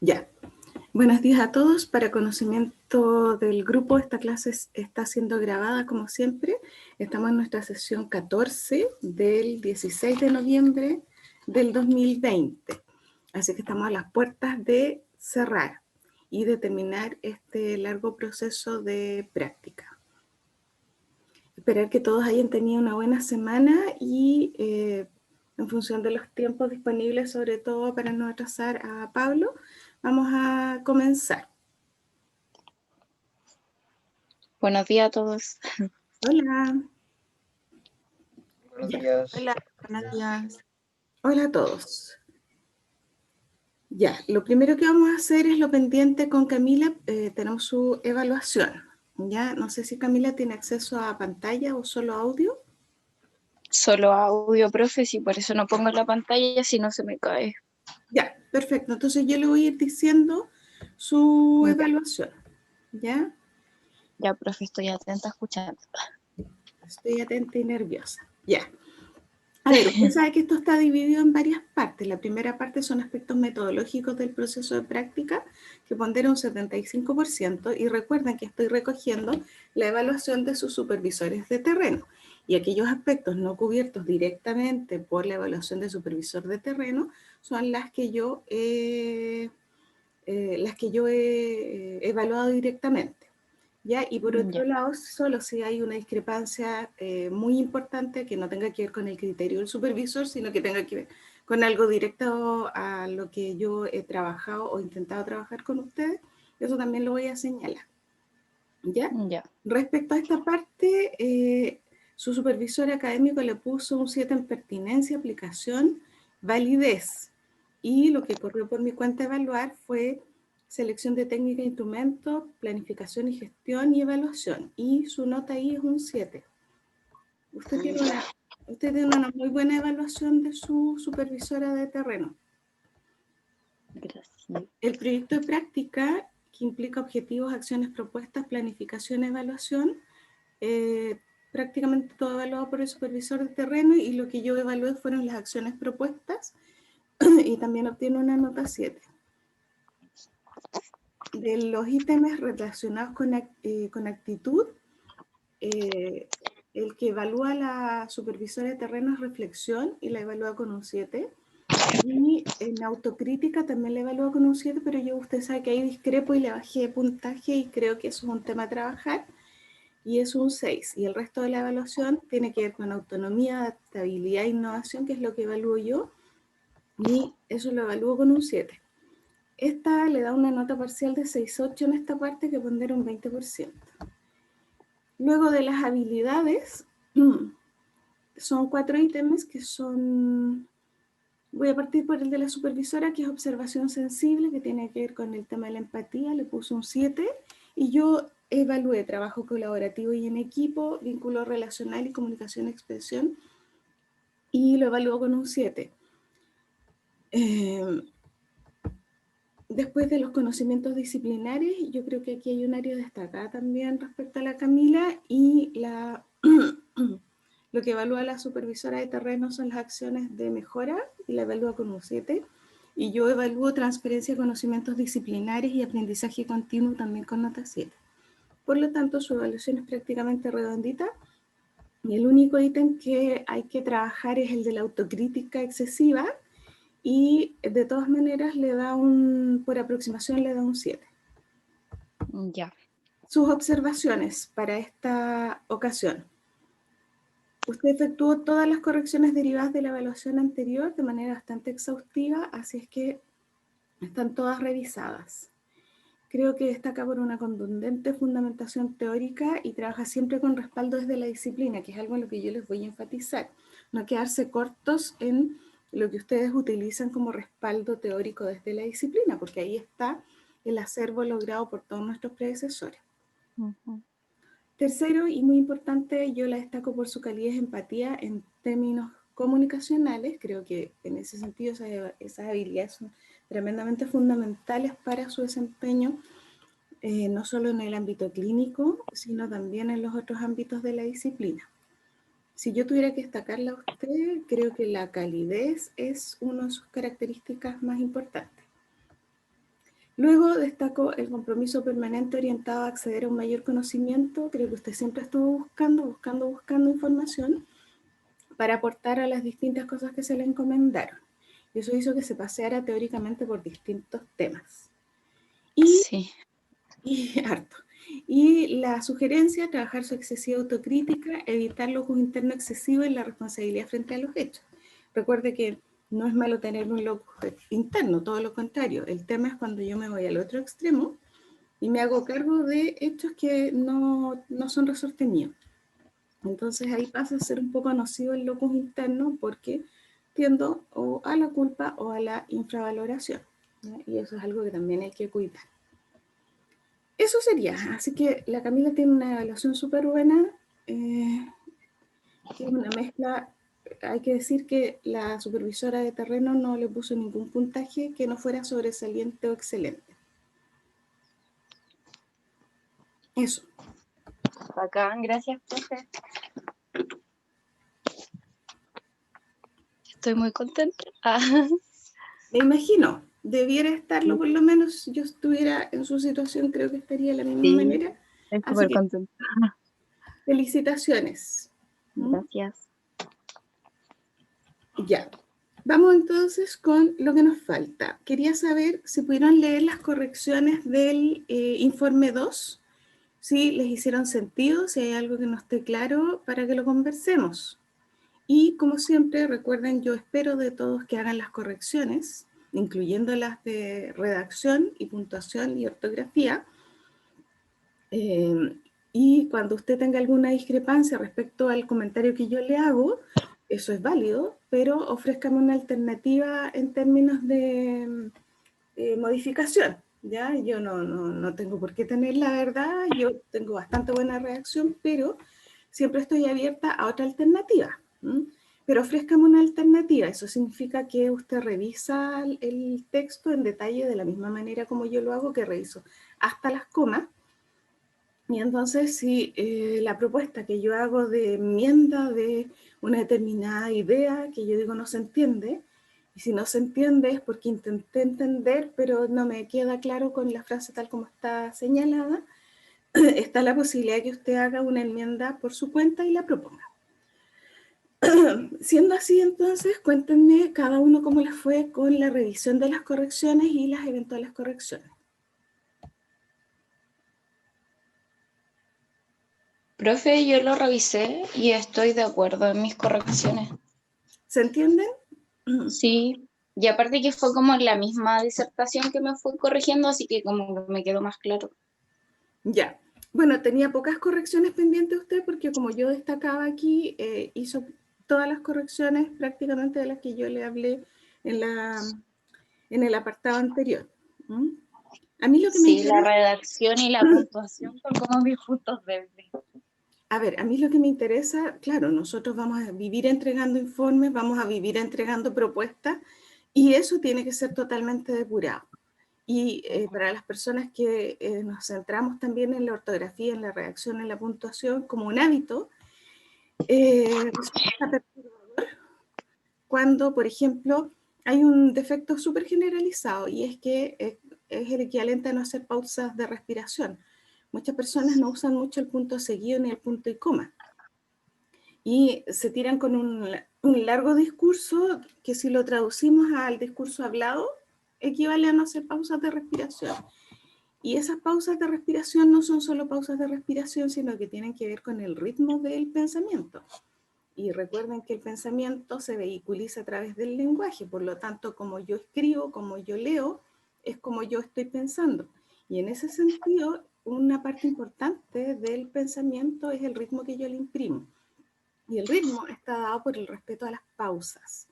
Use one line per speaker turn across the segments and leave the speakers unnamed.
Ya. Buenos días a todos. Para conocimiento del grupo, esta clase está siendo grabada como siempre. Estamos en nuestra sesión 14 del 16 de noviembre del 2020. Así que estamos a las puertas de cerrar y de terminar este largo proceso de práctica. Esperar que todos hayan tenido una buena semana y en función de los tiempos disponibles, sobre todo para no atrasar a Pablo, vamos a comenzar.
Buenos días a todos.
Hola.
Buenos días.
Hola, buenos días.
Hola a todos. Ya, lo primero que vamos a hacer es lo pendiente con Camila. Tenemos su evaluación. Ya, no sé si Camila tiene acceso a pantalla o solo audio.
Solo audio, profe, y por eso no pongo la pantalla, si no se me cae.
Ya, perfecto. Entonces yo le voy a ir diciendo su evaluación. ¿Ya?
Ya, profe, estoy atenta escuchando.
Estoy atenta y nerviosa. Ya. A ver, usted sabe que esto está dividido en varias partes. La primera parte son aspectos metodológicos del proceso de práctica, que pondera un 75%, y recuerden que estoy recogiendo la evaluación de sus supervisores de terreno. Y aquellos aspectos no cubiertos directamente por la evaluación de supervisor de terreno son las que yo he evaluado directamente. ¿Ya? Y por otro lado, solo si hay una discrepancia muy importante que no tenga que ver con el criterio del supervisor, sino que tenga que ver con algo directo a lo que yo he trabajado o intentado trabajar con ustedes, eso también lo voy a señalar. ¿Ya?
Ya.
Respecto a esta parte, su supervisor académico le puso un 7 en pertinencia, aplicación, validez. Y lo que corrió por mi cuenta evaluar fue selección de técnica e instrumentos, planificación y gestión y evaluación. Y su nota ahí es un 7. Usted tiene una muy buena evaluación de su supervisora de terreno.
Gracias.
El proyecto de práctica, que implica objetivos, acciones propuestas, planificación, evaluación, prácticamente todo evaluado por el supervisor de terreno, y lo que yo evalué fueron las acciones propuestas y también obtiene una nota 7. De los ítems relacionados con actitud, el que evalúa la supervisora de terreno es reflexión y la evalúa con un 7. Y en autocrítica también la evalúo con un 7, pero yo, usted sabe que ahí discrepo y le bajé puntaje y creo que eso es un tema a trabajar, y es un 6. Y el resto de la evaluación tiene que ver con autonomía, adaptabilidad e innovación, que es lo que evalúo yo, y eso lo evalúo con un 7. Esta le da una nota parcial de 6,8 en esta parte, que pondera un 20%. Luego de las habilidades, son 4 ítems que son... Voy a partir por el de la supervisora, que es observación sensible, que tiene que ver con el tema de la empatía, le puse un 7, y yo evalué trabajo colaborativo y en equipo, vínculo relacional y comunicación expresión, y lo evaluó con un 7. Después de los conocimientos disciplinares, yo creo que aquí hay un área destacada también respecto a la Camila, y lo que evalúa la supervisora de terreno son las acciones de mejora, y la evalúa con un 7. Y yo evalúo transferencia de conocimientos disciplinares y aprendizaje continuo también con nota 7. Por lo tanto, su evaluación es prácticamente redondita, y el único ítem que hay que trabajar es el de la autocrítica excesiva, y de todas maneras por aproximación le da un 7.
Ya.
Sus observaciones para esta ocasión. Usted efectuó todas las correcciones derivadas de la evaluación anterior de manera bastante exhaustiva, así es que están todas revisadas. Creo que destaca por una contundente fundamentación teórica y trabaja siempre con respaldo desde la disciplina, que es algo en lo que yo les voy a enfatizar. No quedarse cortos en lo que ustedes utilizan como respaldo teórico desde la disciplina, porque ahí está el acervo logrado por todos nuestros predecesores. Tercero, y muy importante, yo la destaco por su calidez de empatía en términos comunicacionales. Creo que en ese sentido esas habilidades son tremendamente fundamentales para su desempeño, no solo en el ámbito clínico, sino también en los otros ámbitos de la disciplina. Si yo tuviera que destacarla a usted, creo que la calidez es una de sus características más importantes. Luego destaco el compromiso permanente orientado a acceder a un mayor conocimiento. Creo que usted siempre estuvo buscando información para aportar a las distintas cosas que se le encomendaron. Y eso hizo que se paseara teóricamente por distintos temas.
Sí.
Y harto. Y la sugerencia, trabajar su excesiva autocrítica, evitar locus interno excesivo en la responsabilidad frente a los hechos. Recuerde que no es malo tener un locus interno, todo lo contrario. El tema es cuando yo me voy al otro extremo y me hago cargo de hechos que no son resorte mío. Entonces ahí pasa a ser un poco nocivo el locus interno porque tiendo o a la culpa o a la infravaloración, ¿no? Y eso es algo que también hay que cuidar. Eso sería, así que la Camila tiene una evaluación súper buena, que es una mezcla. Hay que decir que la supervisora de terreno no le puso ningún puntaje que no fuera sobresaliente o excelente. Eso.
Bacán, gracias, profe. Estoy muy contenta.
Me imagino, debiera estarlo, por lo menos si yo estuviera en su situación, creo que estaría de la misma manera.
Estoy
Así
súper
que,
contenta.
felicitaciones.
Gracias.
Ya. Vamos entonces con lo que nos falta. Quería saber si pudieron leer las correcciones del informe 2, si les hicieron sentido, si hay algo que no esté claro, para que lo conversemos. Y como siempre, recuerden, yo espero de todos que hagan las correcciones, incluyendo las de redacción y puntuación y ortografía. Y cuando usted tenga alguna discrepancia respecto al comentario que yo le hago, eso es válido, pero ofrézcame una alternativa en términos de modificación. ¿Ya? Yo no tengo por qué tener la verdad, yo tengo bastante buena reacción, pero siempre estoy abierta a otra alternativa. Pero ofrézcame una alternativa, eso significa que usted revisa el texto en detalle de la misma manera como yo lo hago, que reviso hasta las comas. Y entonces, si la propuesta que yo hago de enmienda de una determinada idea que yo digo no se entiende, y si no se entiende es porque intenté entender, pero no me queda claro con la frase tal como está señalada, está la posibilidad de que usted haga una enmienda por su cuenta y la proponga. Siendo así, entonces, cuéntenme cada uno cómo les fue con la revisión de las correcciones y las eventuales correcciones.
Profe, yo lo revisé y estoy de acuerdo en mis correcciones.
¿Se entienden?
Sí, y aparte que fue como la misma disertación que me fue corrigiendo, así que como que me quedó más claro.
Ya. Bueno, tenía pocas correcciones pendientes usted porque como yo destacaba aquí, hizo todas las correcciones prácticamente de las que yo le hablé en el apartado anterior. A mí lo que me
Sí, la
interesa...
redacción y la puntuación son como mis puntos débiles.
A ver, a mí lo que me interesa, claro, nosotros vamos a vivir entregando informes, vamos a vivir entregando propuestas y eso tiene que ser totalmente depurado. Y para las personas que nos centramos también en la ortografía, en la redacción, en la puntuación como un hábito, resulta perturbador cuando, por ejemplo, hay un defecto súper generalizado y es que es el equivalente a no hacer pausas de respiración. Muchas personas no usan mucho el punto seguido ni el punto y coma. Y se tiran con un largo discurso que si lo traducimos al discurso hablado, equivale a no hacer pausas de respiración. Y esas pausas de respiración no son solo pausas de respiración, sino que tienen que ver con el ritmo del pensamiento. Y recuerden que el pensamiento se vehiculiza a través del lenguaje, por lo tanto, como yo escribo, como yo leo, es como yo estoy pensando. Y en ese sentido, una parte importante del pensamiento es el ritmo que yo le imprimo. Y el ritmo está dado por el respeto a las pausas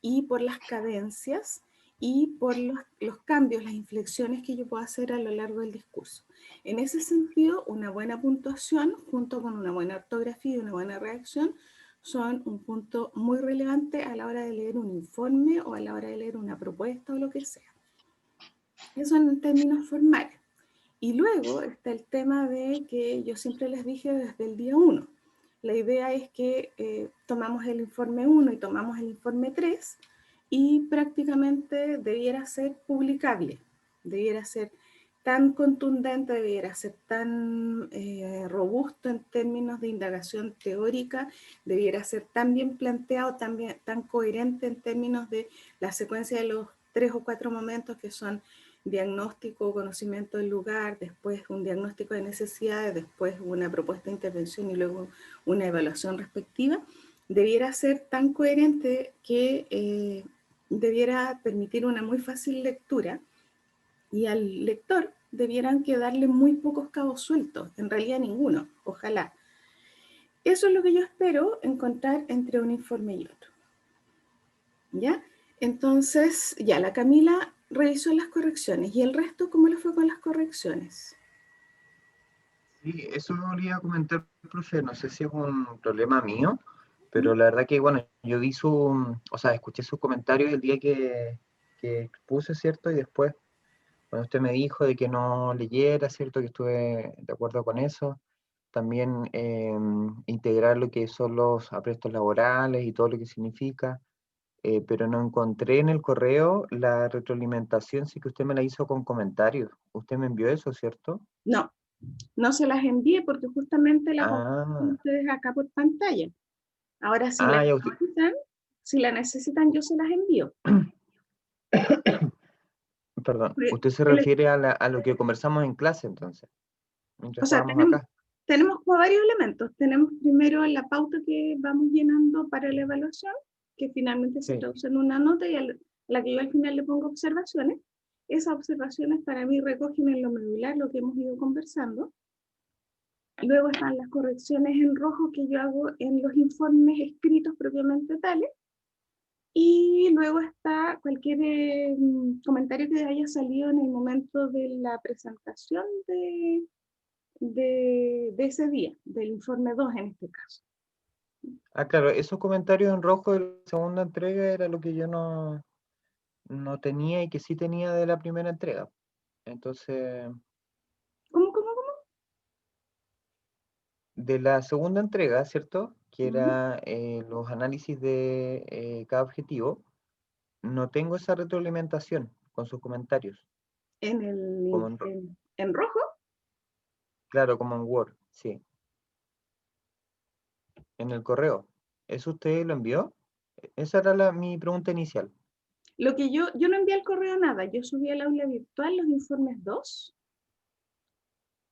y por las cadencias y por los cambios, las inflexiones que yo puedo hacer a lo largo del discurso. En ese sentido, una buena puntuación junto con una buena ortografía y una buena redacción son un punto muy relevante a la hora de leer un informe o a la hora de leer una propuesta o lo que sea. Eso en términos formales. Y luego está el tema de que yo siempre les dije desde el día 1. La idea es que tomamos el informe 1 y tomamos el informe 3 y prácticamente debiera ser publicable, debiera ser tan contundente, debiera ser tan robusto en términos de indagación teórica, debiera ser tan bien planteado, tan coherente en términos de la secuencia de los 3 o 4 momentos que son diagnóstico, conocimiento del lugar, después un diagnóstico de necesidades, después una propuesta de intervención y luego una evaluación respectiva, debiera ser tan coherente que debiera permitir una muy fácil lectura y al lector debieran quedarle muy pocos cabos sueltos, en realidad ninguno, ojalá. Eso es lo que yo espero encontrar entre un informe y otro. ¿Ya? Entonces, ya, la Camila revisó las correcciones. ¿Y el resto cómo le fue con las correcciones?
Sí, eso lo iba a comentar, profe, no sé si es un problema mío, pero la verdad que, bueno, yo vi o sea, escuché sus comentarios el día que expuse, ¿cierto? Y después, cuando usted me dijo de que no leyera, ¿cierto? Que estuve de acuerdo con eso. También integrar lo que son los aprestos laborales y todo lo que significa, pero no encontré en el correo la retroalimentación, sí que usted me la hizo con comentarios. Usted me envió eso, ¿cierto?
No, no se las envié porque justamente la comparten
Ah,
ustedes acá por pantalla. Ahora,
ya usted.
si la necesitan, yo se las envío.
Perdón,
Porque
usted se refiere a lo que conversamos en clase entonces, mientras
o sea,
estábamos acá.
tenemos como varios elementos. Tenemos primero la pauta que vamos llenando para la evaluación, que finalmente se
Sí.
traduce en una nota y a la que yo al final le pongo observaciones. Esas observaciones para mí recogen en lo medular lo que hemos ido conversando. Luego están las correcciones en rojo que yo hago en los informes escritos propiamente tales. Y luego está cualquier comentario que haya salido en el momento de la presentación de ese día, del informe 2 en este caso.
Ah, claro, esos comentarios en rojo de la segunda entrega era lo que yo no tenía y que sí tenía de la primera entrega. Entonces,
¿Cómo?
de la segunda entrega, ¿cierto? Que
¿Mm?
era los análisis de cada objetivo, no tengo esa retroalimentación con sus comentarios, como
En rojo,
claro, como en Word, sí, en el correo. ¿Eso usted lo envió? Esa era mi pregunta inicial.
lo que yo no envié al correo nada, yo subí al aula virtual los informes 2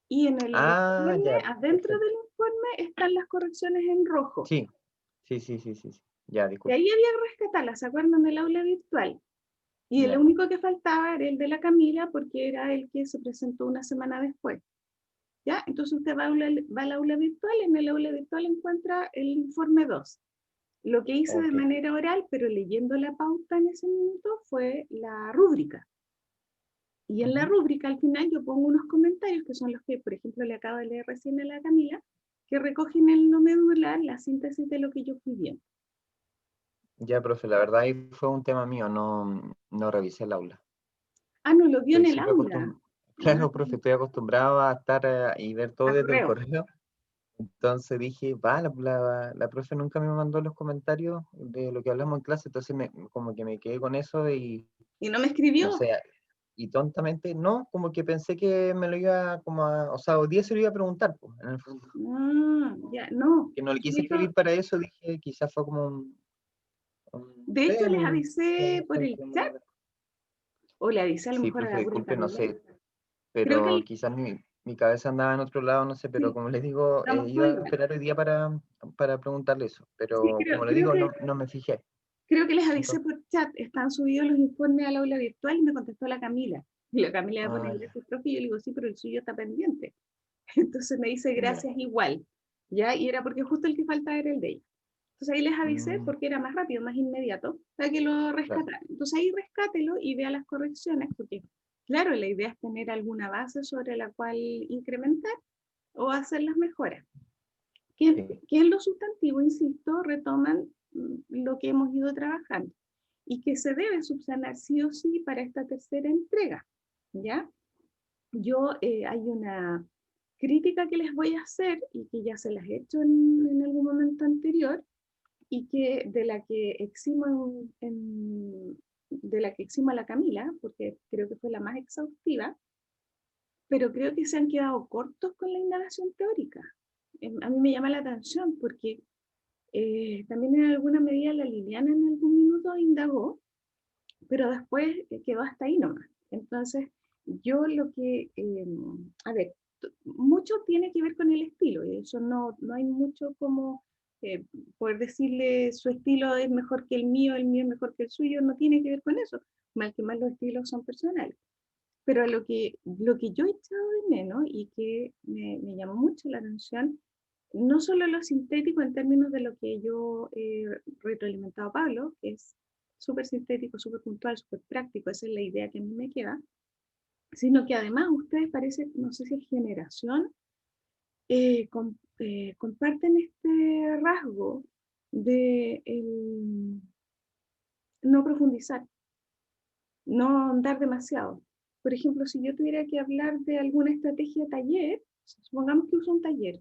y en el
Ah,
informe,
ya,
adentro
perfecto.
del informe están las correcciones en rojo.
Sí, sí. Ya,
Y
disculpe.
ahí había que rescatarlas, ¿se acuerdan del aula virtual? Y el
Ya,
único que faltaba era el de la Camila porque era el que se presentó una semana después. ¿Ya? Entonces usted va al aula virtual, en el aula virtual encuentra el informe 2. Lo que hice de
ok.
manera oral, pero leyendo la pauta en ese minuto, fue la rúbrica. Y en la
Ujú.
rúbrica al final yo pongo unos comentarios que son los que, por ejemplo, le acabo de leer recién a la Camila, que recogen en lo medular la síntesis de lo que yo fui viendo.
Ya, profe, la verdad ahí fue un tema mío, no revisé el aula.
Ah, no lo vio en
Estoy
el
súper
aula.
acostumbrado,
Ah,
claro, profe, estoy acostumbrado a estar y ver todo
a
desde el
correo.
correo. Entonces dije, va, la profe nunca me mandó los comentarios de lo que hablamos en clase, entonces como que me quedé con eso y
Y no me
no
escribió.
sé, y tontamente, no, como que pensé que me lo iba como o sea, hoy día se lo iba a preguntar, pues, en el fondo.
Ah, ya, no.
Que no le quise
De hecho,
escribir para eso, dije, quizás fue como no
de
sé,
hecho, les avisé por el chat
manera.
o le avisé a lo
Sí,
mejor a
profe,
la pura
disculpe, no
Carolina.
sé,
Creo que
pero quizás mi cabeza andaba en otro lado, no sé, pero
sí,
como les digo,
estamos todos
iba a
igual.
esperar hoy día para preguntarle eso,
Sí,
pero como le digo, no me fijé.
creo que les avisé
Entonces,
por chat. Están subidos los informes al aula virtual y me contestó la Camila. Y la Camila me pone
ya,
gracias, profe. Y yo le digo, sí, pero el suyo está pendiente. Entonces me dice
ya.
gracias igual. ¿Ya? Y era porque justo el que faltaba era el de ella. Entonces ahí les avisé
Mm,
porque era más rápido, más inmediato, para que lo
claro,
rescataran. Entonces ahí rescátelo y vea las correcciones, porque claro, la idea es tener alguna base sobre la cual incrementar o hacer las mejoras.
sí.
Que en lo sustantivo, insisto, retoman lo que hemos ido trabajando y que se debe subsanar sí o sí para esta tercera entrega. ¿Ya? Hay una crítica que les voy a hacer y que ya se las he hecho en algún momento anterior y de la que eximo de la que hicimos la Camila, porque creo que fue la más exhaustiva, pero creo que se han quedado cortos con la indagación teórica. A mí me llama la atención porque también en alguna medida la Liliana en algún minuto indagó, pero después quedó hasta ahí nomás. Entonces, yo lo que, a ver, mucho tiene que ver con el estilo, y eso no hay mucho como poder decirle su estilo es mejor que el mío es mejor que el suyo, no tiene que ver con eso, mal que más los estilos son personales. Pero lo que yo he echado de menos y que me llamó mucho la atención, no solo lo sintético en términos de lo que yo he retroalimentado a Pablo, que es súper sintético, súper puntual, súper práctico, esa es la idea que a mí me queda, sino que además ustedes parece, no sé si es generación, comparten este rasgo de no profundizar, no andar demasiado. Por ejemplo, si yo tuviera que hablar de alguna estrategia de taller, supongamos que uso un taller,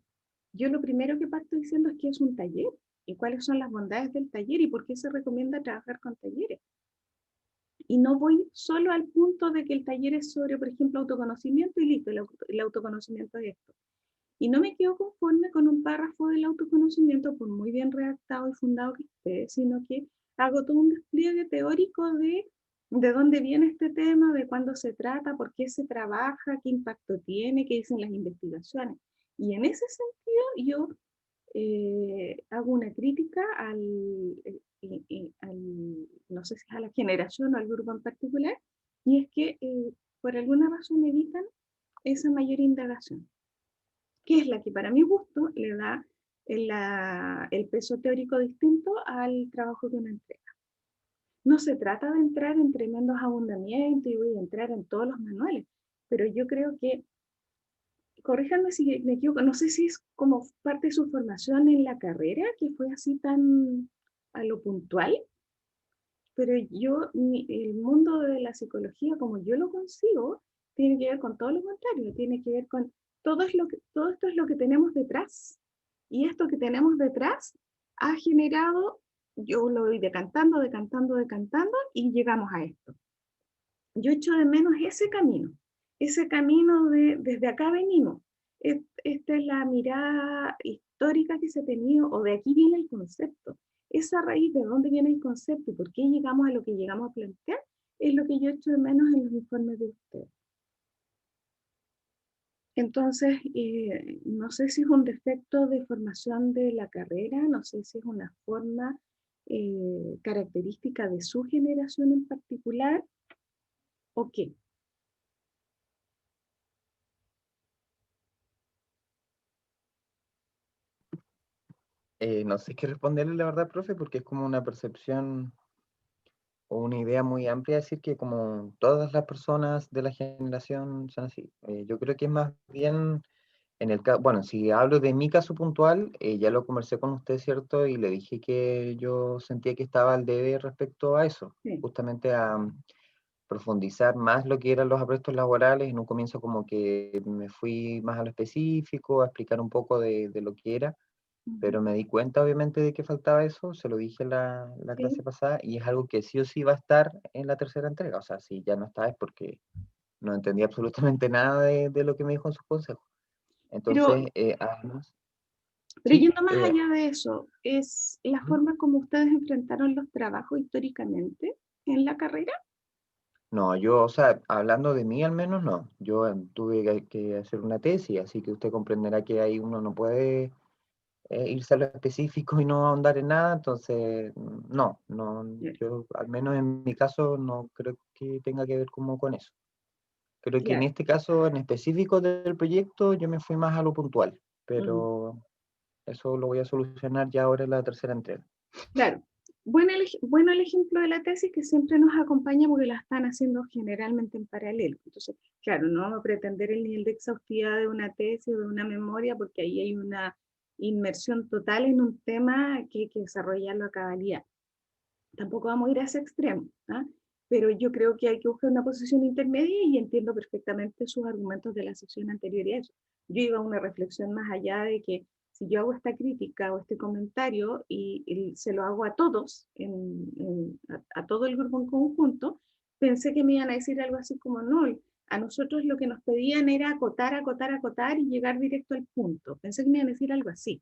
yo lo primero que parto diciendo es qué es un taller y cuáles son las bondades del taller y por qué se recomienda trabajar con talleres. Y no voy solo al punto de que el taller es sobre, por ejemplo, autoconocimiento y listo, el autoconocimiento es esto. Y no me quedo conforme con un párrafo del autoconocimiento, por muy bien redactado y fundado que esté, sino que hago todo un despliegue teórico de dónde viene este tema, de cuándo se trata, por qué se trabaja, qué impacto tiene, qué dicen las investigaciones. Y en ese sentido yo hago una crítica no sé si es a la generación o al grupo en particular, y es que por alguna razón evitan esa mayor indagación, que es la que para mi gusto le da el peso teórico distinto al trabajo que uno entrega. No se trata de entrar en tremendos abundamientos y voy a entrar en todos los manuales, pero yo creo que, corríjanme si me equivoco, no sé si es como parte de su formación en la carrera, que fue así tan a lo puntual, pero el mundo de la psicología, como yo lo consigo, tiene que ver con todo lo contrario, tiene que ver con todo esto es lo que tenemos detrás. Y esto que tenemos detrás ha generado, yo lo voy decantando, decantando, decantando, y llegamos a esto. Yo echo de menos ese camino de desde acá venimos. Esta es la mirada histórica que se ha tenido, o de aquí viene el concepto. Esa raíz de dónde viene el concepto y por qué llegamos a lo que llegamos a plantear, es lo que yo echo de menos en los informes de ustedes. Entonces, no sé si es un defecto de formación de la carrera, no sé si es una forma característica de su generación en particular, o qué.
No sé qué responderle, la verdad, profe, porque es como una percepción o una idea muy amplia decir que como todas las personas de la generación son así. Yo creo que es más bien en el caso, bueno, si hablo de mi caso puntual, ya lo conversé con usted, ¿cierto? Y le dije que yo sentía que estaba al debe respecto a eso,
Sí.
justamente a profundizar más lo que eran los aspectos laborales. En un comienzo como que me fui más a lo específico, a explicar un poco de lo que era, pero me di cuenta obviamente de que faltaba eso, se lo dije en la
Sí,
clase pasada, y es algo que sí o sí va a estar en la tercera entrega. O sea, si ya no está es porque no entendí absolutamente nada de lo que me dijo en sus consejos.
pero,
Entonces, además,
pero
sí,
yendo más allá de eso, ¿es la
ujú.
forma como ustedes enfrentaron los trabajos históricamente en la carrera?
No, yo, o sea, hablando de mí al menos, no. Yo tuve que hacer una tesis, así que usted comprenderá que ahí uno no puede irse a lo específico y no ahondar en nada, entonces, no, yo al menos en mi caso no creo que tenga que ver como con eso. Creo que en
Claro.
este caso en específico del proyecto yo me fui más a lo puntual,
Mm.
pero eso lo voy a solucionar ya ahora en la tercera entrega.
Claro. Bueno el ejemplo de la tesis que siempre nos acompaña porque la están haciendo generalmente en paralelo. Entonces, claro, no vamos a pretender el nivel de exhaustividad de una tesis o de una memoria porque ahí hay una inmersión total en un tema que hay que desarrollarlo a cabalidad. Tampoco vamos a ir a ese extremo, ¿ah? Pero yo creo que hay que buscar una posición intermedia y entiendo perfectamente sus argumentos de la sesión anterior y eso. Yo iba a una reflexión más allá de que si yo hago esta crítica o este comentario y se lo hago a todos, a todo el grupo en conjunto, pensé que me iban a decir algo así como, no, a nosotros lo que nos pedían era acotar, acotar, acotar y llegar directo al punto. Pensé que me iban a decir algo así.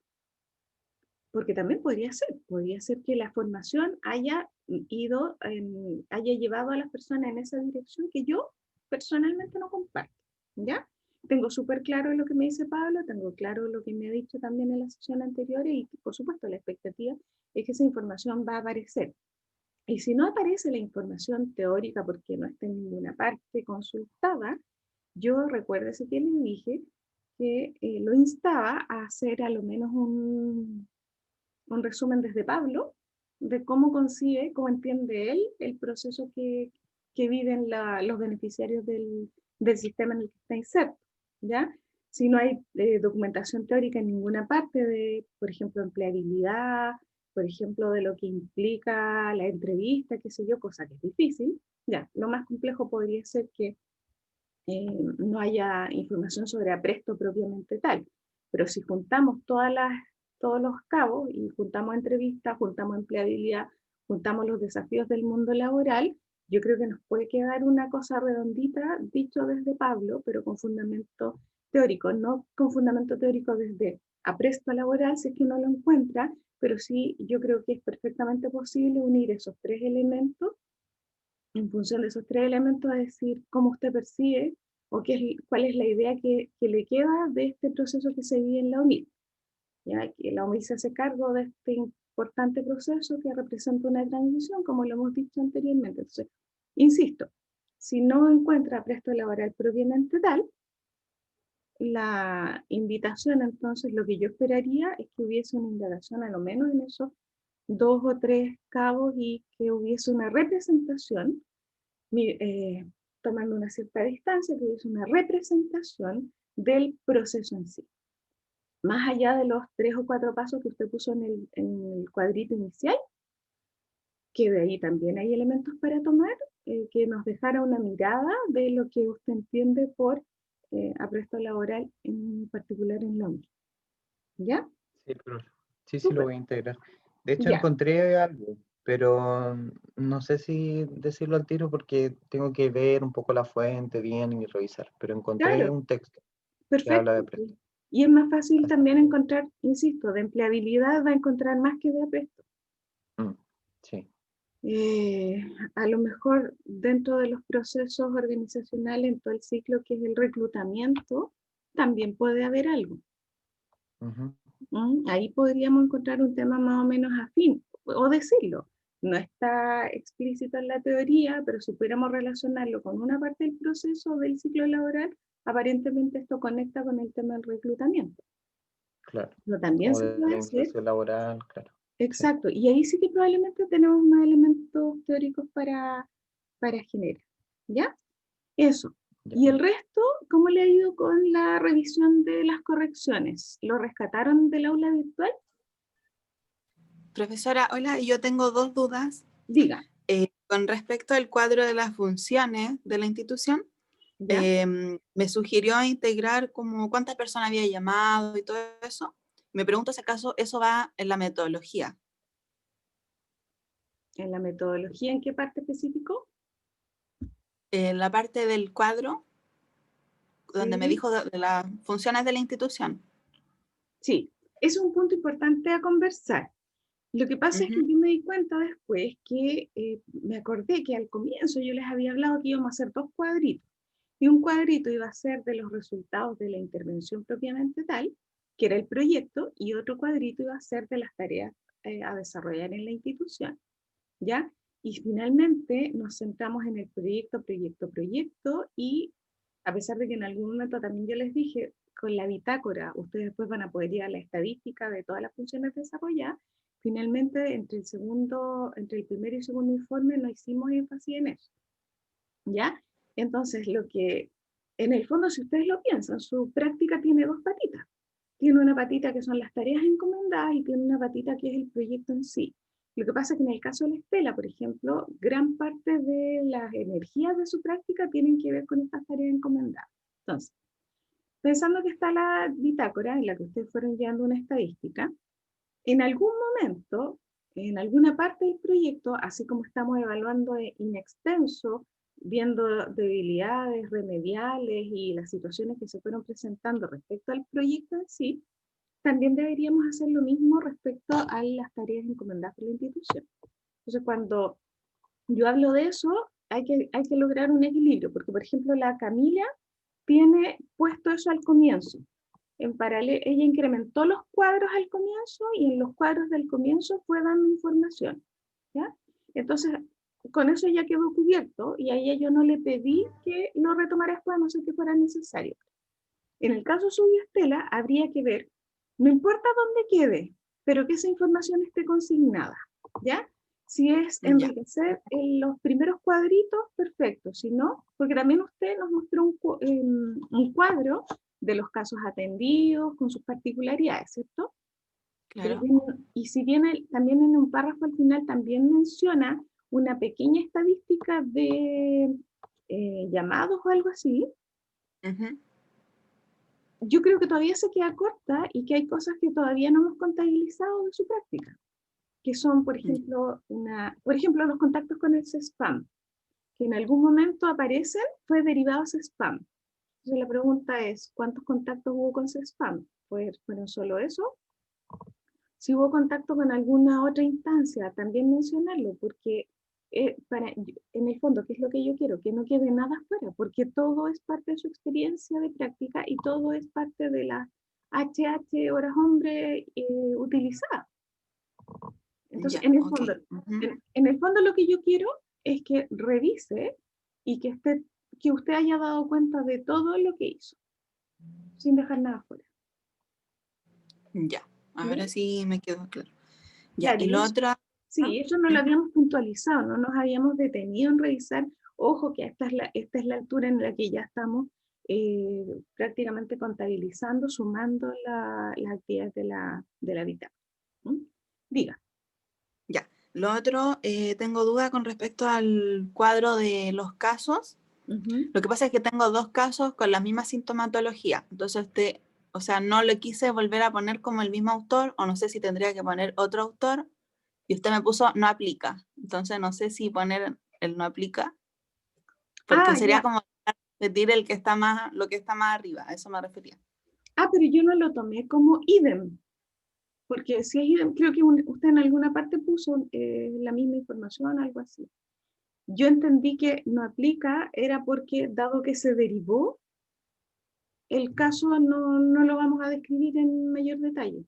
Porque también podría ser que la formación haya haya llevado a las personas en esa dirección que yo personalmente no comparto, ¿ya? Tengo súper claro lo que me dice Pablo, tengo claro lo que me ha dicho también en la sesión anterior y por supuesto la expectativa es que esa información va a aparecer. Y si no aparece la información teórica porque no está en ninguna parte consultada, yo recuérdese que le dije que lo instaba a hacer a lo menos un resumen desde Pablo de cómo concibe, cómo entiende él el proceso que viven los beneficiarios del sistema en el que está inserto, ¿ya? Si no hay documentación teórica en ninguna parte de, por ejemplo, empleabilidad, por ejemplo, de lo que implica la entrevista, qué sé yo, cosa que es difícil, ya, lo más complejo podría ser que no haya información sobre apresto propiamente tal, pero si juntamos todos los cabos y juntamos entrevistas, juntamos empleabilidad, juntamos los desafíos del mundo laboral, yo creo que nos puede quedar una cosa redondita, dicho desde Pablo, pero con fundamento teórico, no con fundamento teórico desde apresto laboral, si es que no lo encuentra, pero sí yo creo que es perfectamente posible unir esos tres elementos, en función de esos tres elementos, a decir cómo usted percibe o cuál es la idea que le queda de este proceso que se vive en la UNIT. ¿Ya? Que la UNIT se hace cargo de este importante proceso que representa una transición, como lo hemos dicho anteriormente. Entonces, insisto, si no encuentra apresto laboral propiamente tal, la invitación, entonces, lo que yo esperaría es que hubiese una indagación a lo menos en esos 2 o 3 cabos y que hubiese una representación, tomando una cierta distancia, que hubiese una representación del proceso en sí. Más allá de los 3 o 4 pasos que usted puso en el cuadrito inicial, que de ahí también hay elementos para tomar, que nos dejara una mirada de lo que usted entiende por apresto laboral, en particular en Londres. ¿Ya?
Sí, sí, lo
Súper.
voy a integrar. De hecho,
Ya.
encontré algo, pero no sé si decirlo al tiro porque tengo que ver un poco la fuente bien y revisar, pero encontré
Claro,
un texto que habla de
perfecto.
presto.
Y es más fácil
Así
también
que,
encontrar, insisto, de empleabilidad va a encontrar más que de apresto.
sí,
A lo mejor dentro de los procesos organizacionales, en todo el ciclo que es el reclutamiento, también puede haber algo.
ujú,
Ahí podríamos encontrar un tema más o menos afín, o decirlo. No está explícito en la teoría, pero si pudiéramos relacionarlo con una parte del proceso del ciclo laboral, aparentemente esto conecta con el tema del reclutamiento.
claro.
Pero también
O
se
de
puede
la
hacer,
inclusión laboral, claro. Sí,
exacto, y ahí sí que probablemente tenemos más elementos teóricos para generar. ¿Ya? Eso.
ya.
Y el resto, ¿cómo le ha ido con la revisión de las correcciones? ¿Lo rescataron del aula virtual?
Profesora, hola, yo tengo dos dudas.
Diga,
Con respecto al cuadro de las funciones de la institución,
¿ya?
me sugirió integrar como cuántas personas había llamado y todo eso. Me pregunto si acaso eso va en la metodología.
¿En la metodología en qué parte específico?
En la parte del cuadro, donde me
Sí,
dijo de las funciones de la institución.
sí. Es un punto importante a conversar. Lo que pasa es que
Ujú.
yo me di cuenta después que me acordé que al comienzo yo les había hablado que íbamos a hacer dos cuadritos. Y un cuadrito iba a ser de los resultados de la intervención propiamente tal, que era el proyecto, y otro cuadrito iba a ser de las tareas a desarrollar en la institución, ¿ya? Y finalmente nos centramos en el proyecto, proyecto, proyecto, y a pesar de que en algún momento también yo les dije, con la bitácora ustedes después van a poder ir a la estadística de todas las funciones desarrolladas, finalmente entre el primer y segundo informe no hicimos énfasis en eso, ¿ya? Entonces, lo que, en el fondo, si ustedes lo piensan, su práctica tiene dos patitas. Tiene una patita que son las tareas encomendadas y tiene una patita que es el proyecto en sí. Lo que pasa es que en el caso de la Estela, por ejemplo, gran parte de las energías de su práctica tienen que ver con estas tareas encomendadas. Entonces, pensando que está la bitácora en la que ustedes fueron llevando una estadística, en algún momento, en alguna parte del proyecto, así como estamos evaluando in extenso, viendo debilidades remediales y las situaciones que se fueron presentando respecto al proyecto en sí, también deberíamos hacer lo mismo respecto a las tareas encomendadas por la institución. Entonces, cuando yo hablo de eso, hay que lograr un equilibrio, porque por ejemplo la Camila tiene puesto eso al comienzo. En paralelo, ella incrementó los cuadros al comienzo y en los cuadros del comienzo fue dando información, ¿ya? Entonces, con eso ya quedó cubierto y a ella yo no le pedí que lo retomara después, a no ser que fuera necesario. En el caso suyo, Estela, habría que ver, no importa dónde quede, pero que esa información esté consignada, ¿ya? Si es enriquecer en los primeros cuadritos, perfecto. Si no, porque también usted nos mostró un cuadro de los casos atendidos con sus particularidades, ¿cierto?
Claro.
Y si bien también en un párrafo al final también menciona una pequeña estadística de llamados o algo así, yo creo que todavía se queda corta y que hay cosas que todavía no hemos contabilizado de su práctica, que son, por ejemplo, los contactos con el spam, que en algún momento aparecen, fue derivados a spam. Entonces la pregunta es, ¿cuántos contactos hubo con spam? ¿Fueron solo eso? Si hubo contacto con alguna otra instancia, también mencionarlo, porque en el fondo, ¿qué es lo que yo quiero? Que no quede nada fuera, porque todo es parte de su experiencia de práctica y todo es parte de las HH horas hombre utilizadas. Entonces, en el fondo, en el fondo lo que yo quiero es que revise y que usted haya dado cuenta de todo lo que hizo, sin dejar nada fuera.
Ya, ahora sí me quedó claro. Ya,
Claro,
y lo otro...
Sí, eso no lo habíamos puntualizado, no nos habíamos detenido en revisar, ojo que esta es la altura en la que ya estamos prácticamente contabilizando, sumando las actividades de la bitácora. Diga.
Ya, lo otro, tengo duda con respecto al cuadro de los casos. Lo que pasa es que tengo 2 casos con la misma sintomatología, entonces o sea, no le quise volver a poner como el mismo autor, o no sé si tendría que poner otro autor, y usted me puso no aplica, entonces no sé si poner el no aplica, porque sería
Ya.
como repetir lo que está más arriba, a eso me refería.
Pero yo no lo tomé como idem, porque si es idem, creo que usted en alguna parte puso la misma información, algo así. Yo entendí que no aplica, era porque dado que se derivó, el caso no lo vamos a describir en mayor detalle.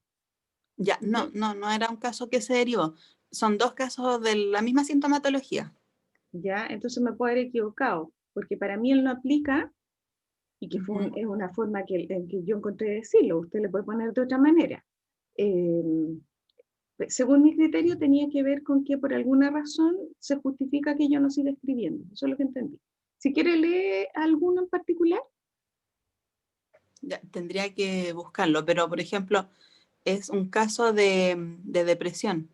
Ya, no era un caso que se derivó, son 2 casos de la misma sintomatología.
Ya, entonces me puedo haber equivocado, porque para mí él no aplica, y que es una forma en que yo encontré de decirlo, usted le puede poner de otra manera. Según mi criterio tenía que ver con que por alguna razón se justifica que yo no siga escribiendo, eso es lo que entendí. Si quiere leer alguno en particular.
Ya, tendría que buscarlo, pero por ejemplo, es un caso de depresión.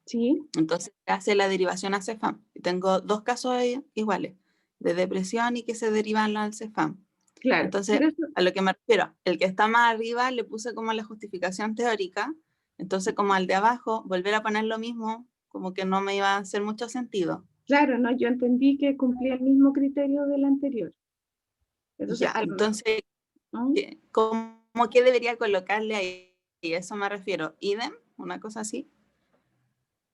Sí.
Entonces hace la derivación a Cefam. Tengo 2 casos iguales, de depresión y que se derivan al Cefam.
Claro.
Entonces, a lo que me refiero, el que está más arriba le puse como la justificación teórica, entonces como al de abajo, volver a poner lo mismo, como que no me iba a hacer mucho sentido.
Claro, no, yo entendí que cumplía el mismo criterio del anterior. Entonces,
Ya, entonces,
¿no?
¿cómo que debería colocarle ahí? Y a eso me refiero. ¿Idem? ¿Una cosa así?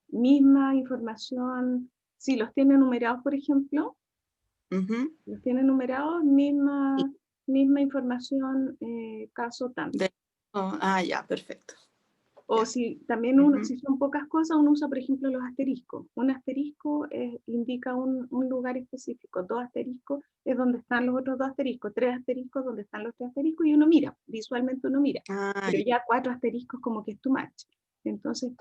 Misma información, si los tiene numerados, por ejemplo, los tiene numerados, misma información, caso tanto.
Ya, perfecto.
O
Ya.
si también si son pocas cosas, uno usa, por ejemplo, los asteriscos. Un asterisco indica un lugar específico. 2 asteriscos es donde están los otros 2 asteriscos. 3 asteriscos donde están los 3 asteriscos y uno mira, visualmente uno mira. Pero ya 4 asteriscos como que es too much. Entonces,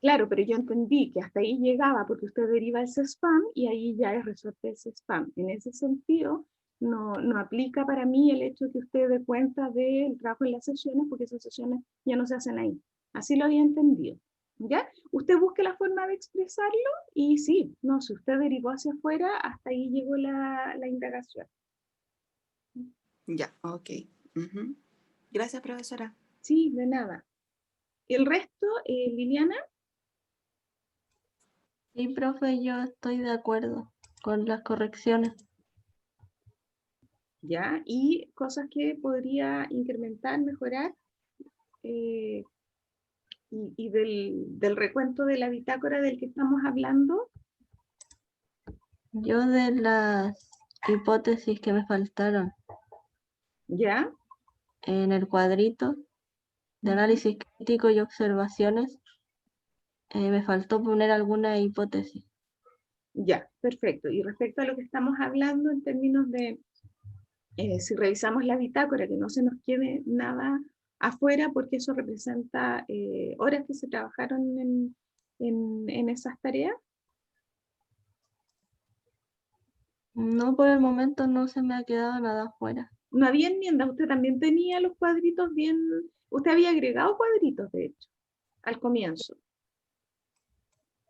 claro, pero yo entendí que hasta ahí llegaba porque usted deriva el spam y ahí ya es resorte el spam. En ese sentido, no aplica para mí el hecho de que usted dé cuenta del trabajo en las sesiones porque esas sesiones ya no se hacen ahí. Así lo había entendido. ¿Ya? Usted busque la forma de expresarlo y sí, no, si usted derivó hacia afuera, hasta ahí llegó la indagación.
Ya, ok. Ujú. Gracias, profesora.
Sí, de nada. El resto, Liliana,
Sí, profe, yo estoy de acuerdo con las correcciones.
¿ya? Y cosas que podría incrementar, mejorar, y del recuento de la bitácora del que estamos hablando,
Yo de las hipótesis que me faltaron
¿ya?
en el cuadrito de análisis crítico y observaciones, me faltó poner alguna hipótesis.
Ya, perfecto. Y respecto a lo que estamos hablando en términos de si revisamos la bitácora, que no se nos quede nada afuera, porque eso representa horas que se trabajaron en esas tareas.
No, por el momento no se me ha quedado nada afuera.
No había enmiendas, usted también tenía los cuadritos bien, usted había agregado cuadritos, de hecho, al comienzo,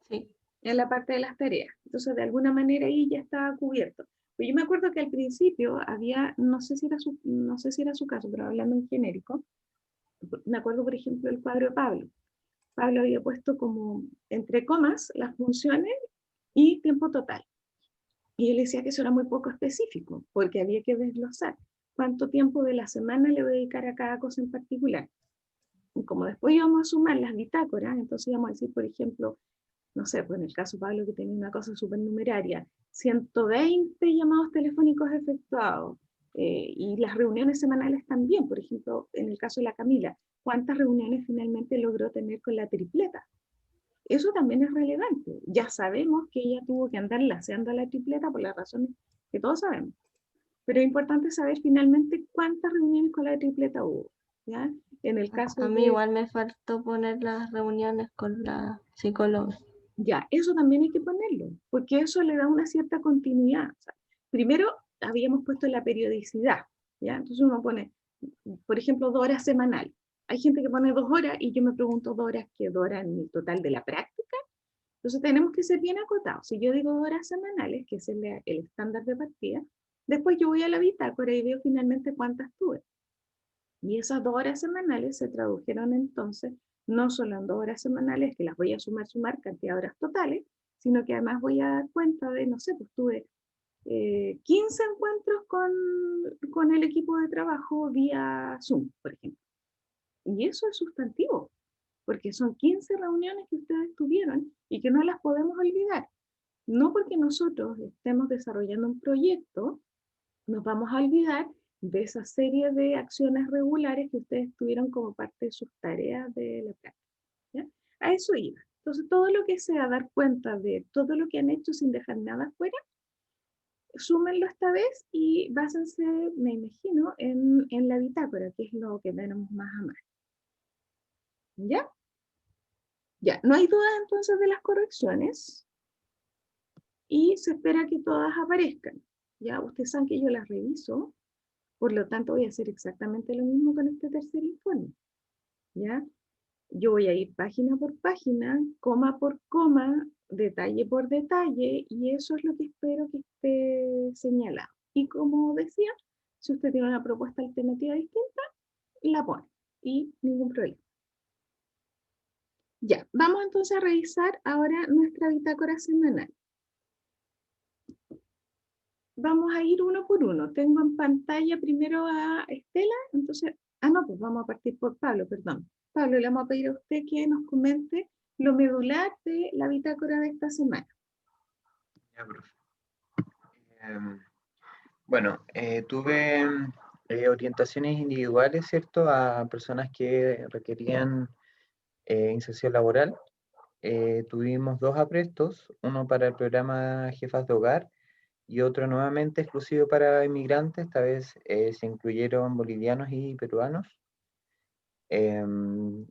Sí.
en la parte de las tareas. Entonces, de alguna manera ahí ya estaba cubierto. Pero yo me acuerdo que al principio había, no sé si era su caso, pero hablando en genérico, me acuerdo, por ejemplo, del cuadro de Pablo. Pablo había puesto como entre comas las funciones y tiempo total. Y él decía que eso era muy poco específico, porque había que desglosar cuánto tiempo de la semana le voy a dedicar a cada cosa en particular. Y como después íbamos a sumar las bitácoras, entonces íbamos a decir, por ejemplo, no sé, pues en el caso de Pablo, que tenía una cosa supernumeraria, 120 llamados telefónicos efectuados, y las reuniones semanales también, por ejemplo, en el caso de la Camila, ¿cuántas reuniones finalmente logró tener con la tripleta? Eso también es relevante. Ya sabemos que ella tuvo que andar laseando a la tripleta por las razones que todos sabemos. Pero es importante saber finalmente cuántas reuniones con la tripleta hubo. ¿Ya? En el caso
A mí
de...
igual me faltó poner las reuniones con la psicóloga.
Ya, eso también hay que ponerlo, porque eso le da una cierta continuidad. O sea, primero habíamos puesto la periodicidad, ¿ya? Entonces uno pone, por ejemplo, 2 horas semanales. Hay gente que pone 2 horas y yo me pregunto 2 horas, ¿qué 2 horas en el total de la práctica? Entonces tenemos que ser bien acotados. Si yo digo 2 horas semanales, que es el estándar de partida, después yo voy a la bitácora y veo finalmente cuántas tuve. Y esas 2 horas semanales se tradujeron entonces no solo en 2 horas semanales, que las voy a sumar cantidad de horas totales, sino que además voy a dar cuenta de, no sé, pues tuve 15 encuentros con el equipo de trabajo vía Zoom, por ejemplo. Y eso es sustantivo, porque son 15 reuniones que ustedes tuvieron y que no las podemos olvidar. No porque nosotros estemos desarrollando un proyecto, nos vamos a olvidar de esa serie de acciones regulares que ustedes tuvieron como parte de sus tareas de la práctica. ¿Ya? A eso iba. Entonces, todo lo que sea dar cuenta de todo lo que han hecho sin dejar nada fuera, súmenlo esta vez y básense, me imagino, en la bitácora, que es lo que tenemos más a mano. ¿Ya? Ya, no hay dudas entonces de las correcciones y se espera que todas aparezcan. Ya, ustedes saben que yo las reviso, por lo tanto voy a hacer exactamente lo mismo con este tercer informe. ¿Ya? Yo voy a ir página por página, coma por coma, detalle por detalle, y eso es lo que espero que esté señalado. Y como decía, si usted tiene una propuesta alternativa distinta, la pone, y ningún problema. Ya, vamos entonces a revisar ahora nuestra bitácora semanal. Vamos a ir uno por uno. Tengo en pantalla primero a Estela, entonces, no, pues vamos a partir por Pablo, perdón. Pablo, le vamos a pedir a usted que nos comente lo medular de la bitácora de esta semana.
Ya, profe. Bueno, tuve orientaciones individuales, ¿cierto? A personas que requerían inserción laboral. Tuvimos 2 aprestos, uno para el programa Jefas de Hogar y otro nuevamente exclusivo para inmigrantes. Esta vez se incluyeron bolivianos y peruanos.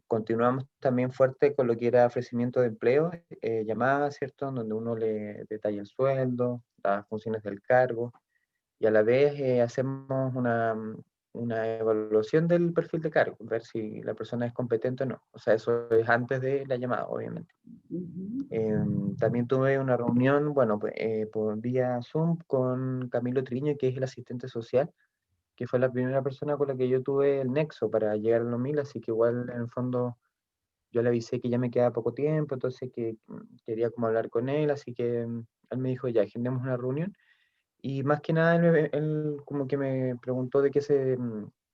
Continuamos también fuerte con lo que era ofrecimiento de empleo, llamadas, ¿cierto? Donde uno le detalla el sueldo, las funciones del cargo, y a la vez hacemos una evaluación del perfil de cargo, ver si la persona es competente o no. O sea, eso es antes de la llamada, obviamente. También tuve una reunión, bueno, por vía Zoom con Camilo Triño, que es el asistente social, que fue la primera persona con la que yo tuve el nexo para llegar a los 1000, así que igual en el fondo yo le avisé que ya me quedaba poco tiempo, entonces que quería como hablar con él, así que él me dijo, ya, agendemos una reunión. Y más que nada, él como que me preguntó de qué se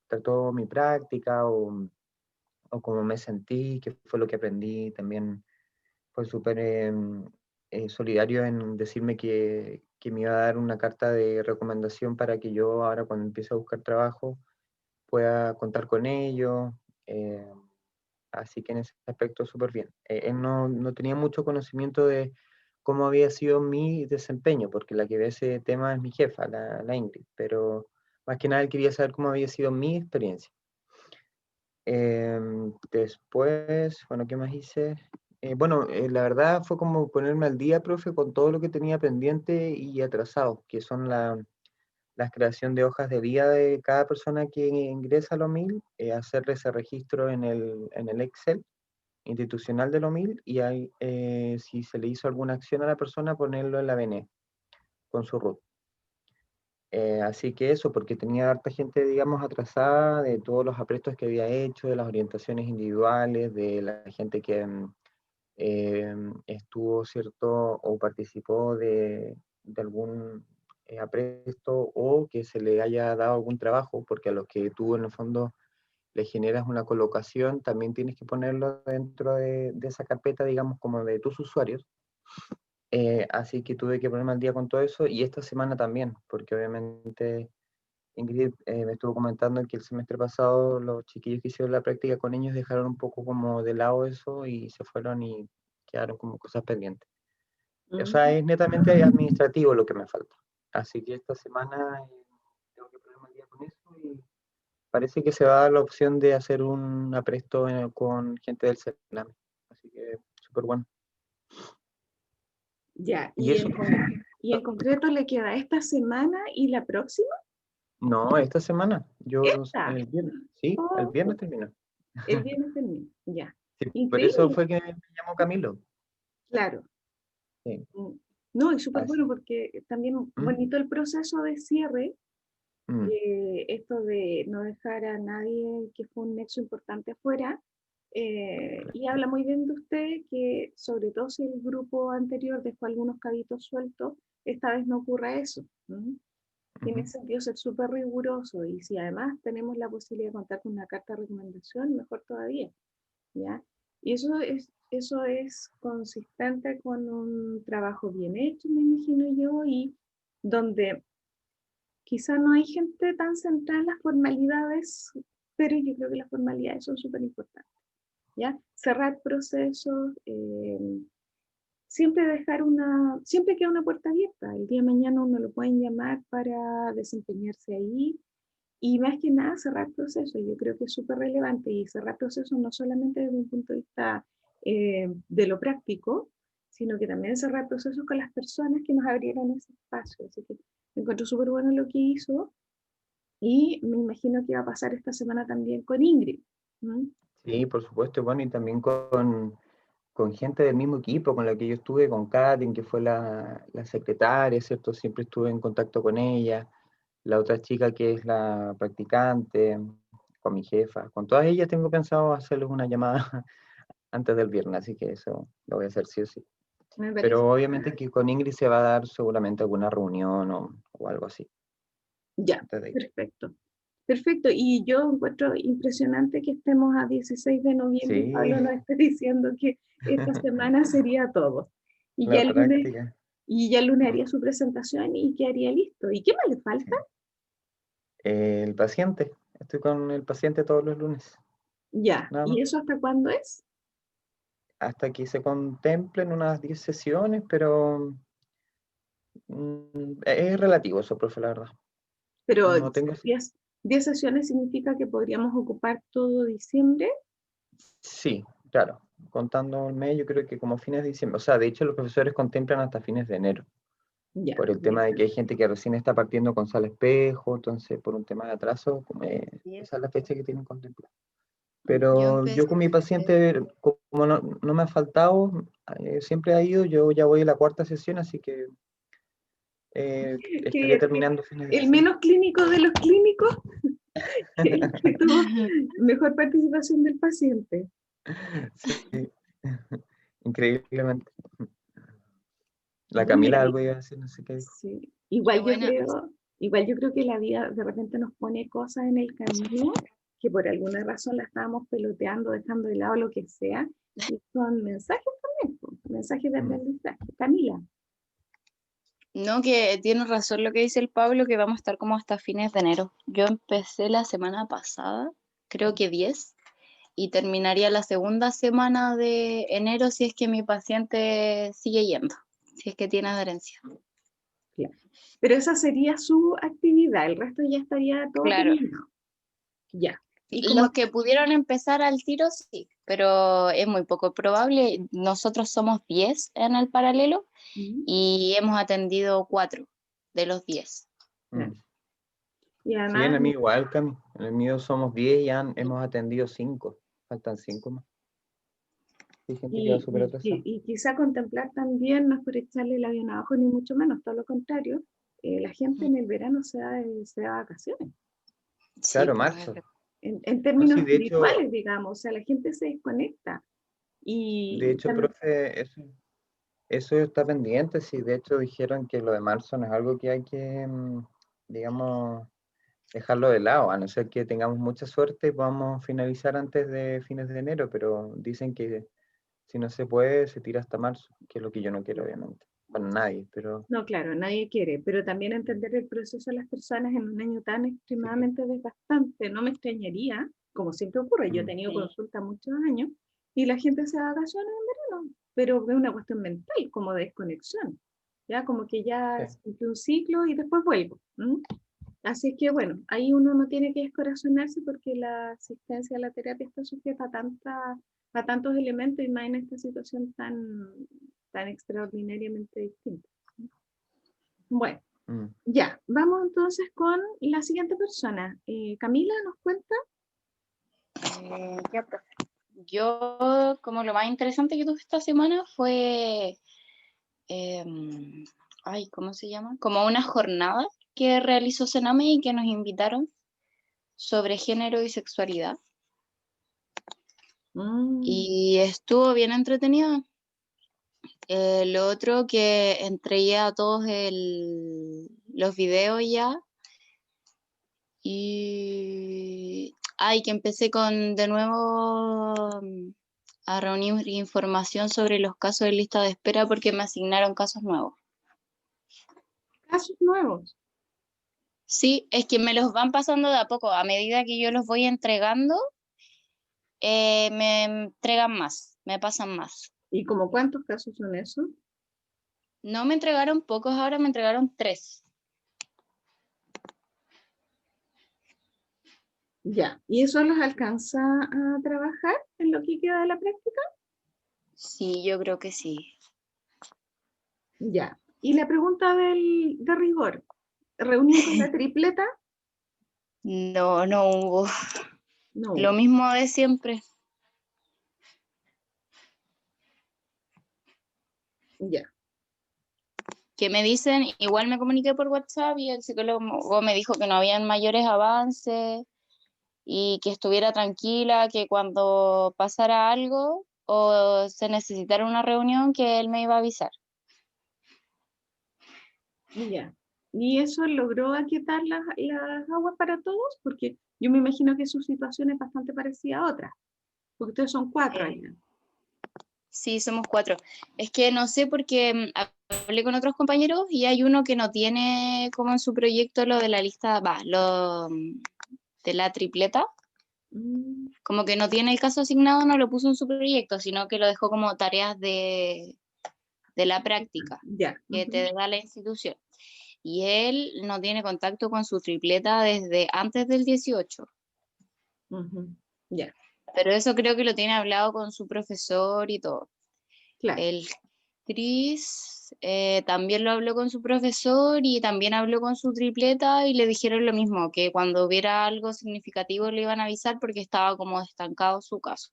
trató mi práctica o cómo me sentí, qué fue lo que aprendí. También fue súper solidario en decirme que me iba a dar una carta de recomendación para que yo ahora cuando empiece a buscar trabajo pueda contar con ello. eh, Así que en ese aspecto súper bien. Él no tenía mucho conocimiento de cómo había sido mi desempeño, porque la que ve ese tema es mi jefa, la Ingrid, pero más que nada él quería saber cómo había sido mi experiencia. Después, bueno, ¿qué más hice? Bueno, la verdad fue como ponerme al día, profe, con todo lo que tenía pendiente y atrasado, que son la creación de hojas de vida de cada persona que ingresa a los 1000, hacerle ese registro en el Excel institucional de los 1000 y ahí, si se le hizo alguna acción a la persona, ponerlo en la BNE con su RUT. Así que eso, porque tenía harta gente, digamos, atrasada de todos los aprestos que había hecho, de las orientaciones individuales, de la gente que estuvo, ¿cierto? O participó de algún apresto o que se le haya dado algún trabajo, porque a los que tuvo en el fondo le generas una colocación, también tienes que ponerlo dentro de esa carpeta, digamos, como de tus usuarios. Así que tuve que ponerme al día con todo eso y esta semana también, porque obviamente Ingrid me estuvo comentando que el semestre pasado los chiquillos que hicieron la práctica con ellos dejaron un poco como de lado eso y se fueron y quedaron como cosas pendientes. O sea, es netamente administrativo lo que me falta. Así que esta semana tengo que ponerme al día con eso y parece que se va a dar la opción de hacer un apresto con gente del CERNAME. Así que súper bueno.
Ya,
¿Y eso?
y en concreto le queda esta semana y la próxima.
No, esta semana. Yo
Esta.
el viernes, sí, el
Oh,
viernes termino.
el viernes termina. Ya.
Sí, por eso
Increíble,
fue que me llamó Camilo.
claro.
Sí,
No, y súper
así.
bueno porque también
¿Mm?
bonito el proceso de cierre,
Mm,
esto de no dejar a nadie que fue un nexo importante afuera. Y habla muy bien de usted que, sobre todo si el grupo anterior dejó algunos cabitos sueltos, esta vez no ocurra eso. Tiene
ujú.
sentido ser súper riguroso y si además tenemos la posibilidad de contar con una carta de recomendación, mejor todavía. ¿Ya? Y eso es consistente con un trabajo bien hecho, me imagino yo, y donde quizá no hay gente tan centrada en las formalidades, pero yo creo que las formalidades son súper importantes. ¿Ya? Cerrar procesos, siempre queda una puerta abierta. El día de mañana uno lo pueden llamar para desempeñarse ahí y más que nada cerrar procesos. Yo creo que es súper relevante y cerrar procesos no solamente desde un punto de vista de lo práctico, sino que también cerrar procesos con las personas que nos abrieron ese espacio. Así que me encuentro súper bueno lo que hizo y me imagino que va a pasar esta semana también con Ingrid. ¿No?
Sí, por supuesto, bueno, y también con gente del mismo equipo con la que yo estuve, con Katin, que fue la secretaria, ¿cierto? Siempre estuve en contacto con ella, la otra chica que es la practicante, con mi jefa, con todas ellas tengo pensado hacerles una llamada antes del viernes, así que eso lo voy a hacer sí o sí.
Me parece.
Pero obviamente que con Ingrid se va a dar seguramente alguna reunión o algo así,
Ya,
antes de ir.
perfecto. Perfecto, y yo encuentro impresionante que estemos a 16 de noviembre y
Sí,
Pablo nos esté diciendo que esta semana sería todo. Y ya
la
el lunes,
práctica.
y ya el lunes
Mm,
haría su presentación y quedaría listo. ¿Y qué más le falta?
sí. El paciente, estoy con el paciente todos los lunes,
Ya,
nada más.
¿y eso hasta cuándo es?
Hasta que se contemplen unas 10 sesiones, pero es relativo eso, profe, la verdad.
Pero
No tengo...
10 sesiones significa que podríamos ocupar todo diciembre.
Sí, claro, contando el mes, yo creo que como fines de diciembre. O sea, de hecho los profesores contemplan hasta fines de enero,
Ya,
por el tema
bien.
de que hay gente que recién está partiendo con sala espejo, entonces por un tema de atraso, como, esa es la fecha que tienen contemplada.
Yo
Pero yo
empecé,
con mi paciente, como no me ha faltado, siempre ha ido, yo ya voy a la cuarta sesión, así que estaría terminando fines de
el
semana.
menos clínico de los clínicos, que tuvo mejor participación del paciente.
Sí, increíblemente. La
Bueno,
Camila algo iba a decir, no sé qué dijo.
sí.
Qué
Igual
buena.
yo creo que la vida de repente nos pone cosas en el camino que por alguna razón la estábamos peloteando, dejando de lado lo que sea, y son mensajes también, po, mensajes de aprendizaje. Camila.
No, que tiene razón lo que dice el Pablo, que vamos a estar como hasta fines de enero. Yo empecé la semana pasada, creo que 10, y terminaría la segunda semana de enero si es que mi paciente sigue yendo, si es que tiene adherencia.
Claro. Pero esa sería su actividad, el resto ya estaría todo
Claro.
terminado. Ya. Y
Los
como
que pudieron empezar al tiro, sí, pero es muy poco probable. Nosotros somos 10 en el paralelo y hemos atendido 4 de los 10.
Claro.
Mm.
y
Sí, en
además,
el mío igual, Cami. En el mío somos 10 y hemos atendido 5. Faltan 5 más. Hay gente que va súper atrasada.
y quizá contemplar también, no es por echarle el avión abajo, ni mucho menos, todo lo contrario, la gente en el verano se da de vacaciones,
Sí,
Claro,
pues,
marzo.
en
No,
términos
sí,
espirituales, digamos, o sea, la gente se desconecta.
de
Y
hecho, profe, eso está pendiente. Sí, de hecho dijeron que lo de marzo no es algo que hay que, digamos, dejarlo de lado, a no ser que tengamos mucha suerte y podamos finalizar antes de fines de enero, pero dicen que si no se puede, se tira hasta marzo, que es lo que yo no quiero, obviamente. Bueno, nadie, pero
no, claro, nadie quiere, pero también entender el proceso de las personas en un año tan extremadamente desgastante. No me extrañaría, como siempre ocurre, yo he tenido
Sí.
consulta muchos años y la gente se da vacaciones en verano, pero es una cuestión mental, como de desconexión, ya como que ya
sí.
cumple un ciclo y después vuelvo. Así que bueno, ahí uno no tiene que descorazonarse porque la asistencia a la terapia está sujeta a tantos elementos y más en esta situación tan extraordinariamente distinta. Bueno,
Mm.
ya, vamos entonces con la siguiente persona. Camila nos cuenta.
Ya, profe. Yo, como lo más interesante que tuve esta semana fue, ¿cómo se llama? Como una jornada que realizó Sename y que nos invitaron sobre género y sexualidad. Y estuvo bien entretenido. Lo otro que entregué a todos los videos ya. Y que empecé de nuevo a reunir información sobre los casos de lista de espera porque me asignaron casos nuevos.
Casos nuevos.
Sí, es que me los van pasando de a poco. A medida que yo los voy entregando, me entregan más, me pasan más.
¿Y como cuántos casos son esos?
No me entregaron pocos, ahora me entregaron 3.
Ya. ¿Y eso los alcanza a trabajar en lo que queda de la práctica?
Sí, yo creo que sí.
Ya. Y la pregunta de rigor. ¿Reunión con la tripleta?
No, no hubo.
No.
Lo mismo de siempre.
Ya.
Que me dicen, igual me comuniqué por WhatsApp y el psicólogo me dijo que no habían mayores avances y que estuviera tranquila, que cuando pasara algo o se necesitara una reunión, que él me iba a avisar.
Ya. ¿Y eso logró aquietar las aguas para todos? Porque yo me imagino que su situación es bastante parecida a otras. Porque ustedes son 4 allá.
Sí, somos 4. Es que no sé porque hablé con otros compañeros y hay uno que no tiene como en su proyecto lo de la lista, de la tripleta. Como que no tiene el caso asignado, no lo puso en su proyecto, sino que lo dejó como tareas de la práctica
Ya.
que te da la institución. Y él no tiene contacto con su tripleta desde antes del 18.
Ya.
Pero eso creo que lo tiene hablado con su profesor y todo.
Claro.
El Cris también lo habló con su profesor y también habló con su tripleta y le dijeron lo mismo, que cuando hubiera algo significativo le iban a avisar porque estaba como estancado su caso.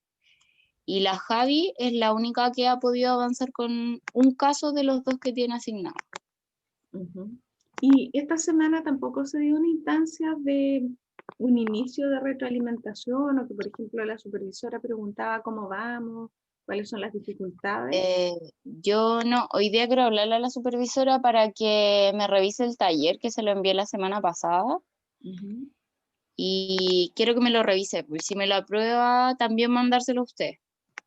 Y la Javi es la única que ha podido avanzar con un caso de los 2 que tiene asignado.
Y esta semana tampoco se dio una instancia de un inicio de retroalimentación, o que, por ejemplo, la supervisora preguntaba cómo vamos, cuáles son las dificultades.
Yo no, hoy día quiero hablarle a la supervisora para que me revise el taller que se lo envié la semana pasada.
Ujú.
Y quiero que me lo revise, pues si me lo aprueba, también mandárselo a usted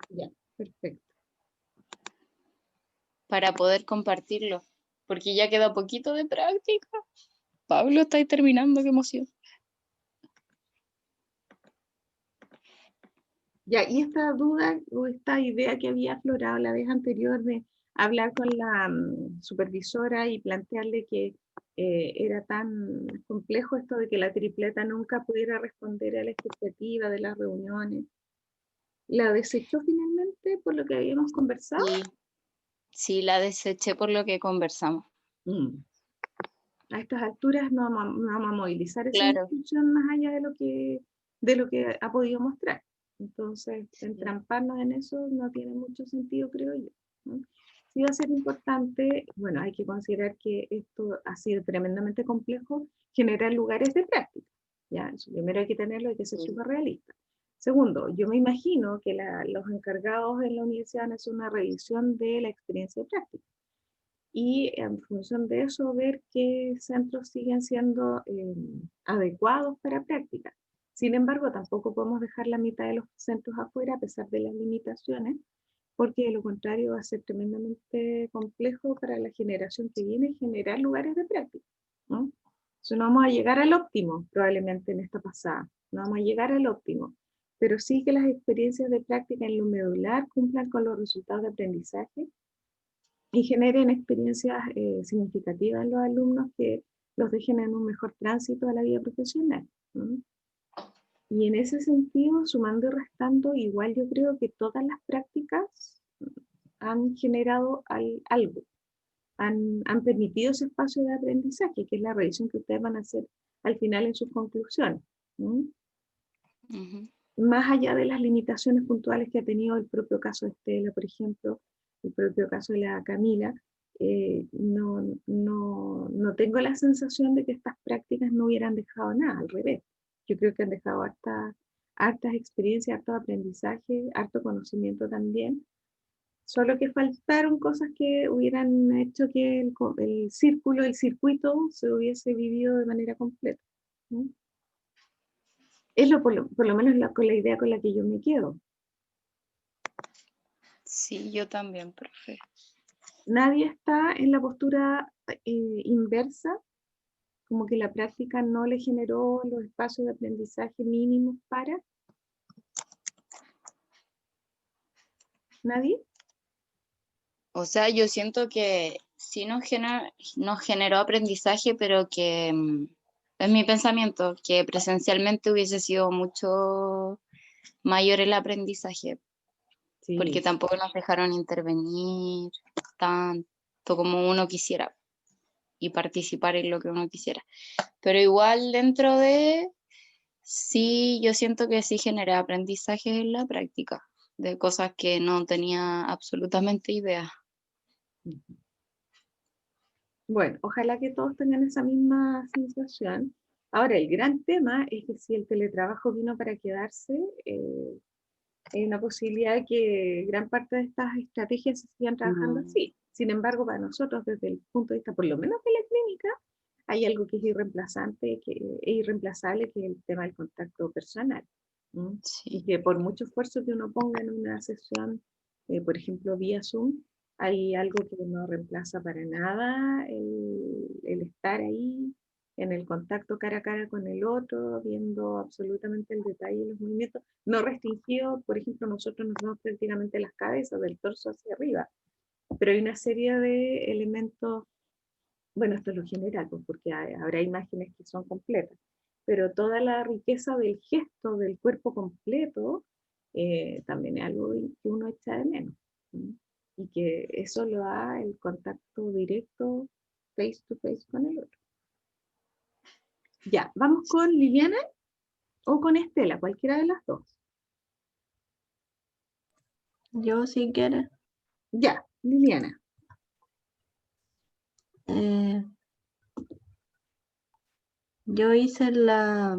Ya, perfecto.
para poder compartirlo, porque ya queda poquito de práctica. Pablo, está ahí terminando, qué emoción.
Ya, y esta duda o esta idea que había aflorado la vez anterior de hablar con la supervisora y plantearle que era tan complejo esto de que la tripleta nunca pudiera responder a la expectativa de las reuniones, ¿la desechó finalmente por lo que habíamos conversado?
Sí, sí, la deseché por lo que conversamos.
Mm. A estas alturas no vamos a movilizar esa
Claro.
discusión más allá de lo que ha podido mostrar. Entonces, entramparnos en eso no tiene mucho sentido, creo yo, ¿no? Sí va a ser importante, bueno, hay que considerar que esto ha sido tremendamente complejo, generar lugares de práctica. ¿Ya? Eso primero hay que tenerlo, hay que ser
Sí.
súper realista. Segundo, yo me imagino que los encargados en la universidad han hecho una revisión de la experiencia de práctica y en función de eso ver qué centros siguen siendo adecuados para práctica. Sin embargo, tampoco podemos dejar la mitad de los centros afuera a pesar de las limitaciones, porque de lo contrario va a ser tremendamente complejo para la generación que viene generar lugares de práctica, ¿no? Entonces no vamos a llegar al óptimo probablemente en esta pasada, no vamos a llegar al óptimo, pero sí que las experiencias de práctica en lo medular cumplan con los resultados de aprendizaje y generen experiencias significativas en los alumnos que los dejen en un mejor tránsito a la vida profesional, ¿no? Y en ese sentido, sumando y restando, igual yo creo que todas las prácticas han generado algo, han permitido ese espacio de aprendizaje, que es la revisión que ustedes van a hacer al final en sus conclusiones, ¿no?
Ujú.
Más allá de las limitaciones puntuales que ha tenido el propio caso de Estela, por ejemplo, el propio caso de la Camila, no tengo la sensación de que estas prácticas no hubieran dejado nada, al revés. Yo creo que han dejado hartas experiencias, harto aprendizaje, harto conocimiento también, solo que faltaron cosas que hubieran hecho que el círculo, el circuito se hubiese vivido de manera completa, ¿no? Es por lo menos con la idea con la que yo me quedo.
Sí, yo también, profe.
Nadie está en la postura inversa, como que la práctica no le generó los espacios de aprendizaje mínimos para nadie.
O sea, yo siento que sí nos generó aprendizaje, pero que es mi pensamiento, que presencialmente hubiese sido mucho mayor el aprendizaje, porque
Sí,
tampoco nos dejaron intervenir tanto como uno quisiera y participar en lo que uno quisiera. Pero igual dentro de, sí, yo siento que sí generé aprendizaje en la práctica, de cosas que no tenía absolutamente idea.
bueno, ojalá que todos tengan esa misma sensación. Ahora, el gran tema es que si el teletrabajo vino para quedarse, hay una posibilidad de que gran parte de estas estrategias se sigan trabajando así. Sin embargo, para nosotros, desde el punto de vista, por lo menos de la clínica, hay algo que es irreemplazable, que es el tema del contacto personal. ¿Mm? Y
Sí.
que por mucho esfuerzo que uno ponga en una sesión, por ejemplo, vía Zoom, hay algo que no reemplaza para nada el estar ahí en el contacto cara a cara con el otro, viendo absolutamente el detalle de los movimientos, no restringido, por ejemplo, nosotros nos vemos prácticamente las cabezas, del torso hacia arriba, pero hay una serie de elementos, bueno, esto es lo general, pues, porque habrá imágenes que son completas, pero toda la riqueza del gesto, del cuerpo completo, también es algo que uno echa de menos, ¿sí? Y que eso lo da el contacto directo, face to face con el otro. Ya, vamos con Liliana o con Estela, cualquiera de las dos.
Yo si quieres.
Ya, Liliana.
Eh, Yo hice la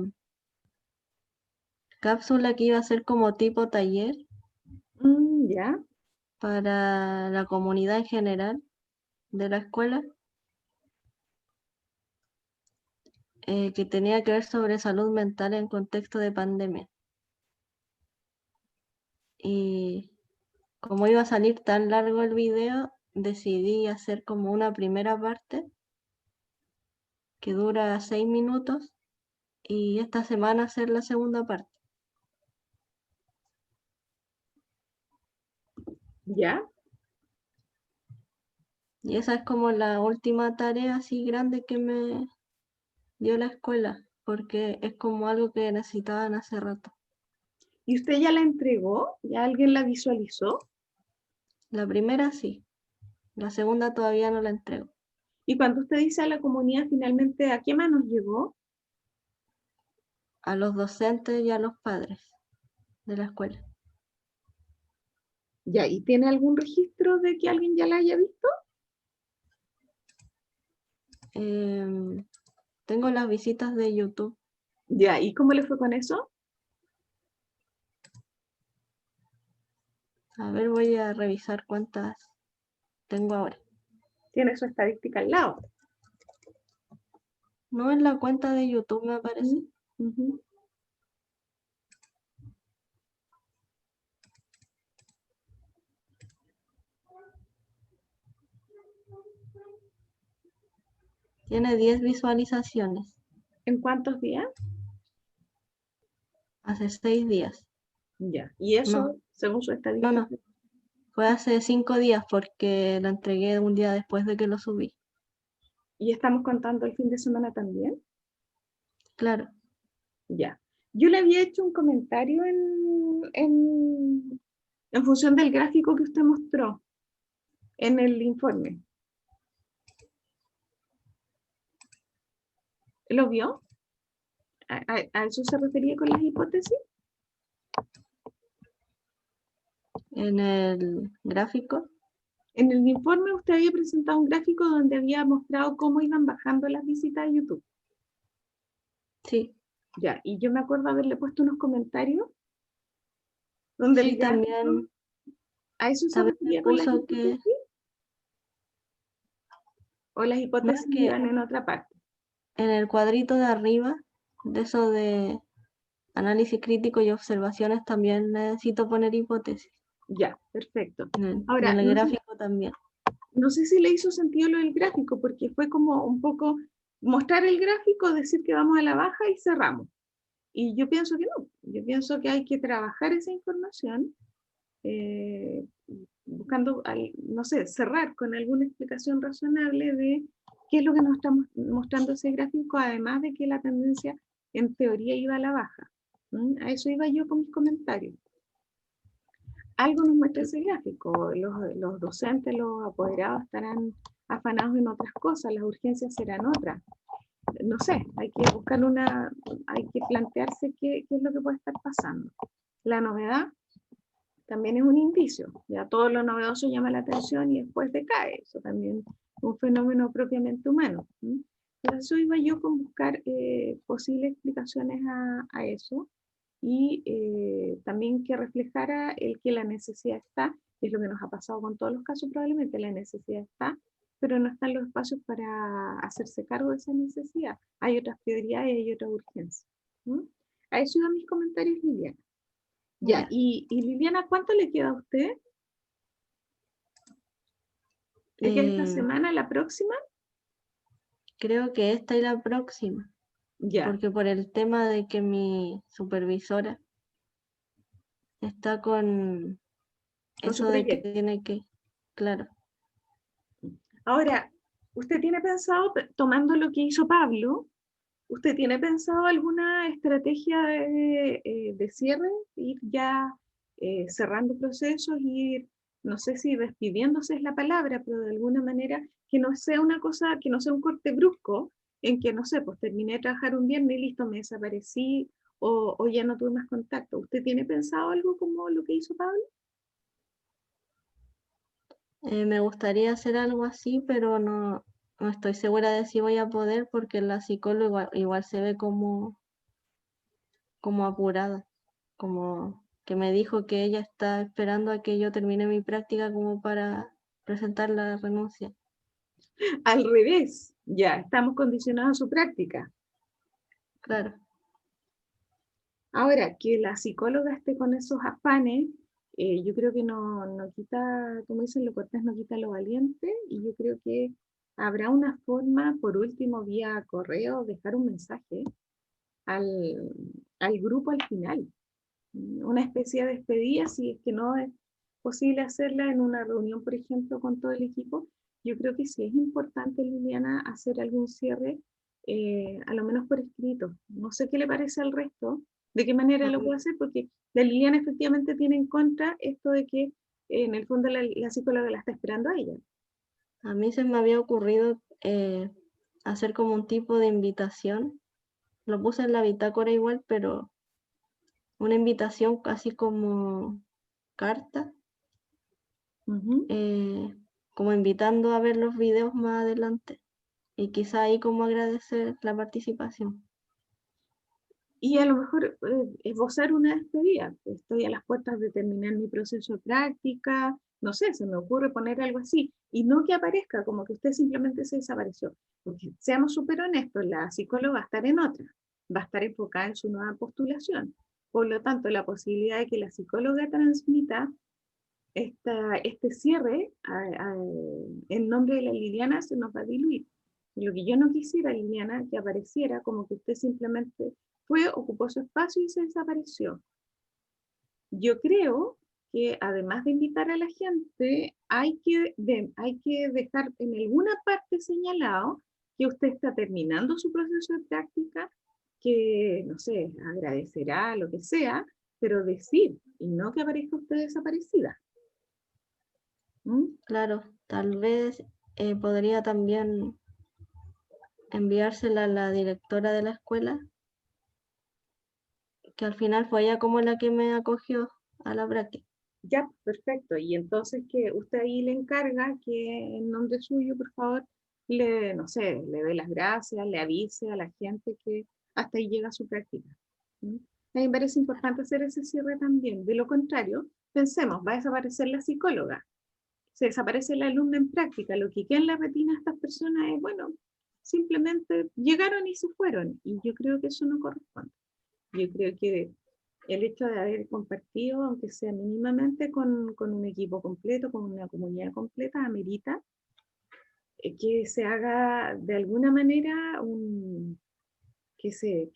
cápsula que iba a ser como tipo taller
¿Ya?
para la comunidad en general de la escuela, que tenía que ver sobre salud mental en contexto de pandemia. Y como iba a salir tan largo el video, decidí hacer como una primera parte que dura 6 minutos y esta semana hacer la segunda parte.
¿Ya?
Y esa es como la última tarea así grande que me dio la escuela, porque es como algo que necesitaban hace rato.
¿Y usted ya la entregó? ¿Ya alguien la visualizó?
La primera sí, la segunda todavía no la entrego.
Y cuando usted dice a la comunidad, finalmente, ¿a qué manos llegó?
A los docentes y a los padres de la escuela.
¿Ya? ¿Y tiene algún registro de que alguien ya la haya visto?
Tengo las visitas de YouTube.
¿Ya? ¿Y cómo le fue con eso?
A ver, voy a revisar cuántas tengo ahora.
Tiene su estadística al lado.
No en la cuenta de YouTube me aparece.
Ujú.
Tiene 10 visualizaciones.
¿En cuántos días?
Hace 6 días.
Ya. ¿Y eso,
No,
según su estadística?
no. Fue hace 5 días porque la entregué un día después de que lo subí.
¿Y estamos contando el fin de semana también?
Claro.
Ya. Yo le había hecho un comentario en función del gráfico que usted mostró en el informe. ¿Lo vio? ¿A eso se refería con las hipótesis?
En el gráfico.
En el informe usted había presentado un gráfico donde había mostrado cómo iban bajando las visitas a YouTube.
Sí.
Ya, y yo me acuerdo haberle puesto unos comentarios donde el
Sí,
gráfico,
también
¿a eso se
me
refería con las
puso que
hipótesis? ¿O las
no, es
hipótesis
que
iban en otra parte?
en el cuadrito de arriba, de eso de análisis crítico y observaciones, también necesito poner hipótesis.
Ya, perfecto.
En
Ahora,
el gráfico también.
no sé si le hizo sentido lo del gráfico, porque fue como un poco mostrar el gráfico, decir que vamos a la baja y cerramos. Y yo pienso que no, yo pienso que hay que trabajar esa información eh, buscando, no sé, cerrar con alguna explicación razonable de qué es lo que nos está mostrando ese gráfico, además de que la tendencia en teoría iba a la baja. A eso iba yo con mis comentarios. Algo nos muestra ese gráfico, los docentes, los apoderados estarán afanados en otras cosas, las urgencias serán otras. No sé, hay que buscar hay que plantearse qué es lo que puede estar pasando. La novedad también es un indicio, ya todo lo novedoso llama la atención y después decae, eso también es un fenómeno propiamente humano. Por eso iba yo con buscar posibles explicaciones a eso y también que reflejara el que la necesidad está, que es lo que nos ha pasado con todos los casos probablemente, la necesidad está, pero no están los espacios para hacerse cargo de esa necesidad. Hay otras prioridades y hay otras urgencias. A eso iban mis comentarios, Liliana. Ya,
Ya.
y Liliana, ¿cuánto le queda a usted? ¿Le queda esta semana, la próxima?
Creo que esta y la próxima,
Ya,
porque por el tema de que mi supervisora está con
con su
eso de que
proyecto.
tiene que, claro,
Ahora, ¿usted tiene pensado, tomando lo que hizo Pablo, usted tiene pensado alguna estrategia de cierre? Ir ya cerrando procesos, ir, no sé si despidiéndose es la palabra, pero de alguna manera que no sea una cosa, que no sea un corte brusco, en que, no sé, pues terminé de trabajar un viernes y listo, me desaparecí o ya no tuve más contacto. ¿Usted tiene pensado algo como lo que hizo Pablo?
me gustaría hacer algo así, pero no, no estoy segura de si voy a poder porque la psicóloga igual se ve como apurada, como que me dijo que ella está esperando a que yo termine mi práctica como para presentar la renuncia.
Al revés, ya estamos condicionados a su práctica.
Claro,
Ahora, que la psicóloga esté con esos afanes, yo creo que no quita, como dicen, lo cortés no quita lo valiente, y yo creo que habrá una forma, por último, vía correo, dejar un mensaje al grupo al final. Una especie de despedida, si es que no es posible hacerla en una reunión, por ejemplo, con todo el equipo. Yo creo que sí es importante, Liliana, hacer algún cierre, a lo menos por escrito. No sé qué le parece al resto, de qué manera lo puede hacer, porque la Liliana efectivamente tiene en contra esto de que en el fondo la psicóloga la está esperando a ella.
a mí se me había ocurrido hacer como un tipo de invitación. Lo puse en la bitácora igual, pero una invitación casi como carta, como invitando a ver los videos más adelante y quizá ahí como agradecer la participación.
Y a lo mejor esbozar una despedida. Estoy a las puertas de terminar mi proceso de práctica, no sé, se me ocurre poner algo así. Y no que aparezca como que usted simplemente se desapareció. Porque seamos súper honestos, la psicóloga va a estar en otra, va a estar enfocada en su nueva postulación. Por lo tanto, la posibilidad de que la psicóloga transmita este cierre en nombre de la Liliana se nos va a diluir. Lo que yo no quisiera, Liliana, que apareciera como que usted simplemente fue, ocupó su espacio y se desapareció. Yo creo que además de invitar a la gente, hay que dejar en alguna parte señalado que usted está terminando su proceso de práctica, que, no sé, agradecerá, lo que sea, pero decir, y no que aparezca usted desaparecida. ¿Mm?
Claro, tal vez podría también enviársela a la directora de la escuela, que al final fue ella como la que me acogió a la práctica.
Ya, perfecto. Y entonces que usted ahí le encarga que en nombre suyo, por favor, no sé, le dé las gracias, le avise a la gente que hasta ahí llega su práctica. ¿Mm? A mí me parece importante hacer ese cierre también. De lo contrario, pensemos, va a desaparecer la psicóloga, se desaparece la alumna en práctica. Lo que queda en la retina de estas personas es, bueno, simplemente llegaron y se fueron. Y yo creo que eso no corresponde. Yo creo que el hecho de haber compartido, aunque sea mínimamente, con un equipo completo, con una comunidad completa, amerita que se haga de alguna manera que se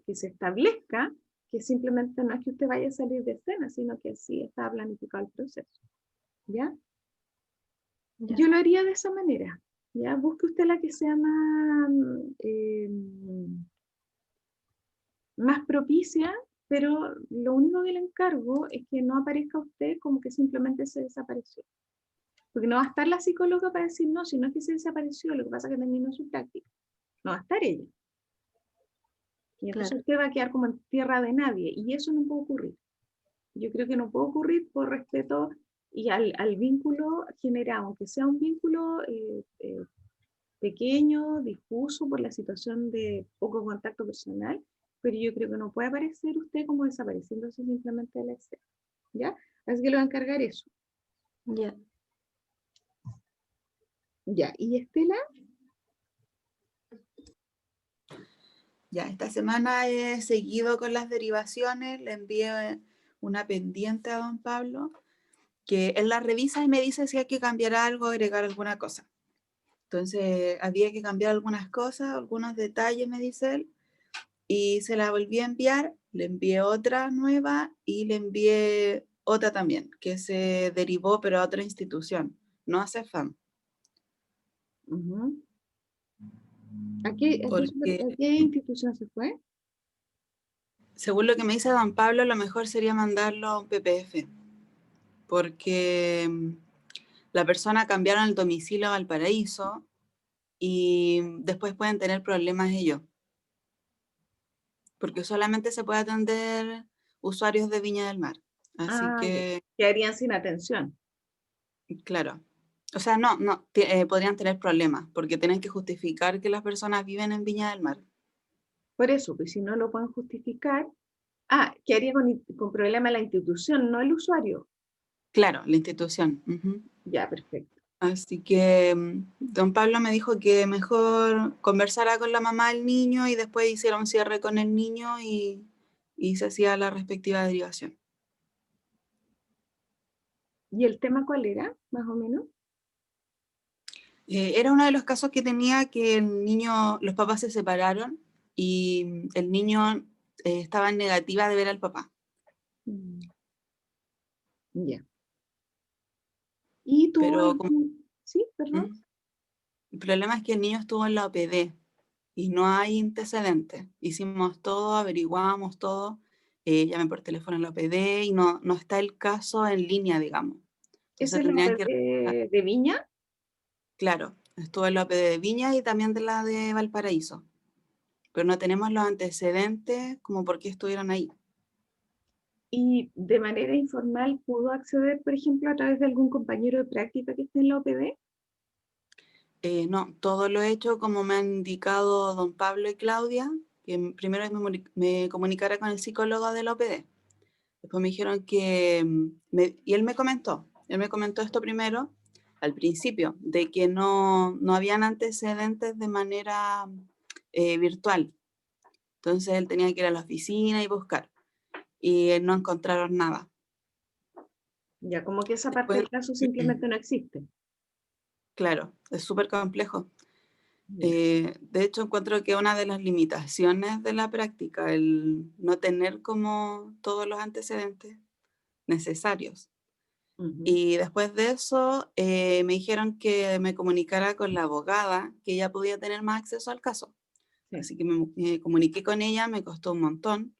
establezca que simplemente no es que usted vaya a salir de escena, sino que sí está planificado el proceso. ¿Ya?
Ya.
Yo lo haría de esa manera. ¿Ya? Busque usted la que sea más propicia, pero lo único que le encargo es que no aparezca usted como que simplemente se desapareció. Porque no va a estar la psicóloga para decir, no, si no es que se desapareció, lo que pasa es que terminó su práctica. No va a estar ella. Y entonces
Claro.
usted va a quedar como en tierra de nadie. Y eso no puede ocurrir. Yo creo que no puede ocurrir por respeto y al vínculo generado, aunque sea un vínculo pequeño, difuso por la situación de poco contacto personal, pero yo creo que no puede aparecer usted como desapareciéndose simplemente de la escena. ¿Ya? Así que le voy a encargar eso.
Ya.
Ya, ¿y Estela?
Ya, esta semana he seguido con las derivaciones, le envié una pendiente a don Pablo, que él la revisa y me dice si hay que cambiar algo, agregar alguna cosa. Entonces, había que cambiar algunas cosas, algunos detalles, me dice él, y se la volví a enviar, le envié otra nueva y le envié otra también, que se derivó, pero a otra institución, no a CEFAM.
Uh-huh. ¿A qué institución se fue?
Según lo que me dice don Pablo, lo mejor sería mandarlo a un PPF, porque la persona cambiaron el domicilio a Valparaíso y después pueden tener problemas ellos, porque solamente se puede atender usuarios de Viña del Mar. Así que,
quedarían sin atención.
claro. O sea, podrían tener problemas, porque tienen que justificar que las personas viven en Viña del Mar.
Por eso, pues si no lo pueden justificar, ¿qué haría con problema la institución, no el usuario?
Claro, la institución. Ujú.
Ya, perfecto.
Así que don Pablo me dijo que mejor conversara con la mamá del niño y después hiciera un cierre con el niño y se hacía la respectiva derivación.
¿Y el tema cuál era, más o menos?
Era uno de los casos que tenía que el niño, los papás se separaron y el niño estaba en negativa de ver al papá.
Ya. ¿Y tuvo
Pero
algún... Sí, perdón?
el problema es que el niño estuvo en la OPD y no hay antecedentes. Hicimos todo, averiguamos todo, llamé por teléfono a la OPD y no está el caso en línea, digamos.
¿Esa
Entonces
es la
tendrían
OPD de Viña?
claro, estuvo en la OPD de Viña y también de la de Valparaíso, pero no tenemos los antecedentes como por qué estuvieron ahí.
¿Y de manera informal pudo acceder, por ejemplo, a través de algún compañero de práctica que esté en la OPD?
No, todo lo he hecho como me han indicado don Pablo y Claudia, que primero me comunicara con el psicólogo de la OPD. Después me dijeron que, y él me comentó esto primero, al principio, de que no habían antecedentes de manera virtual. Entonces él tenía que ir a la oficina y buscar, y no encontraron nada.
Ya, como que esa parte
Después,
del caso simplemente no existe.
claro, es súper complejo.
Ya.
De hecho, encuentro que una de las limitaciones de la práctica, el no tener como todos los antecedentes necesarios.
Ujú.
Y después de eso, me dijeron que me comunicara con la abogada, que ella podía tener más acceso al caso.
Sí.
Así que me comuniqué con ella, me costó un montón,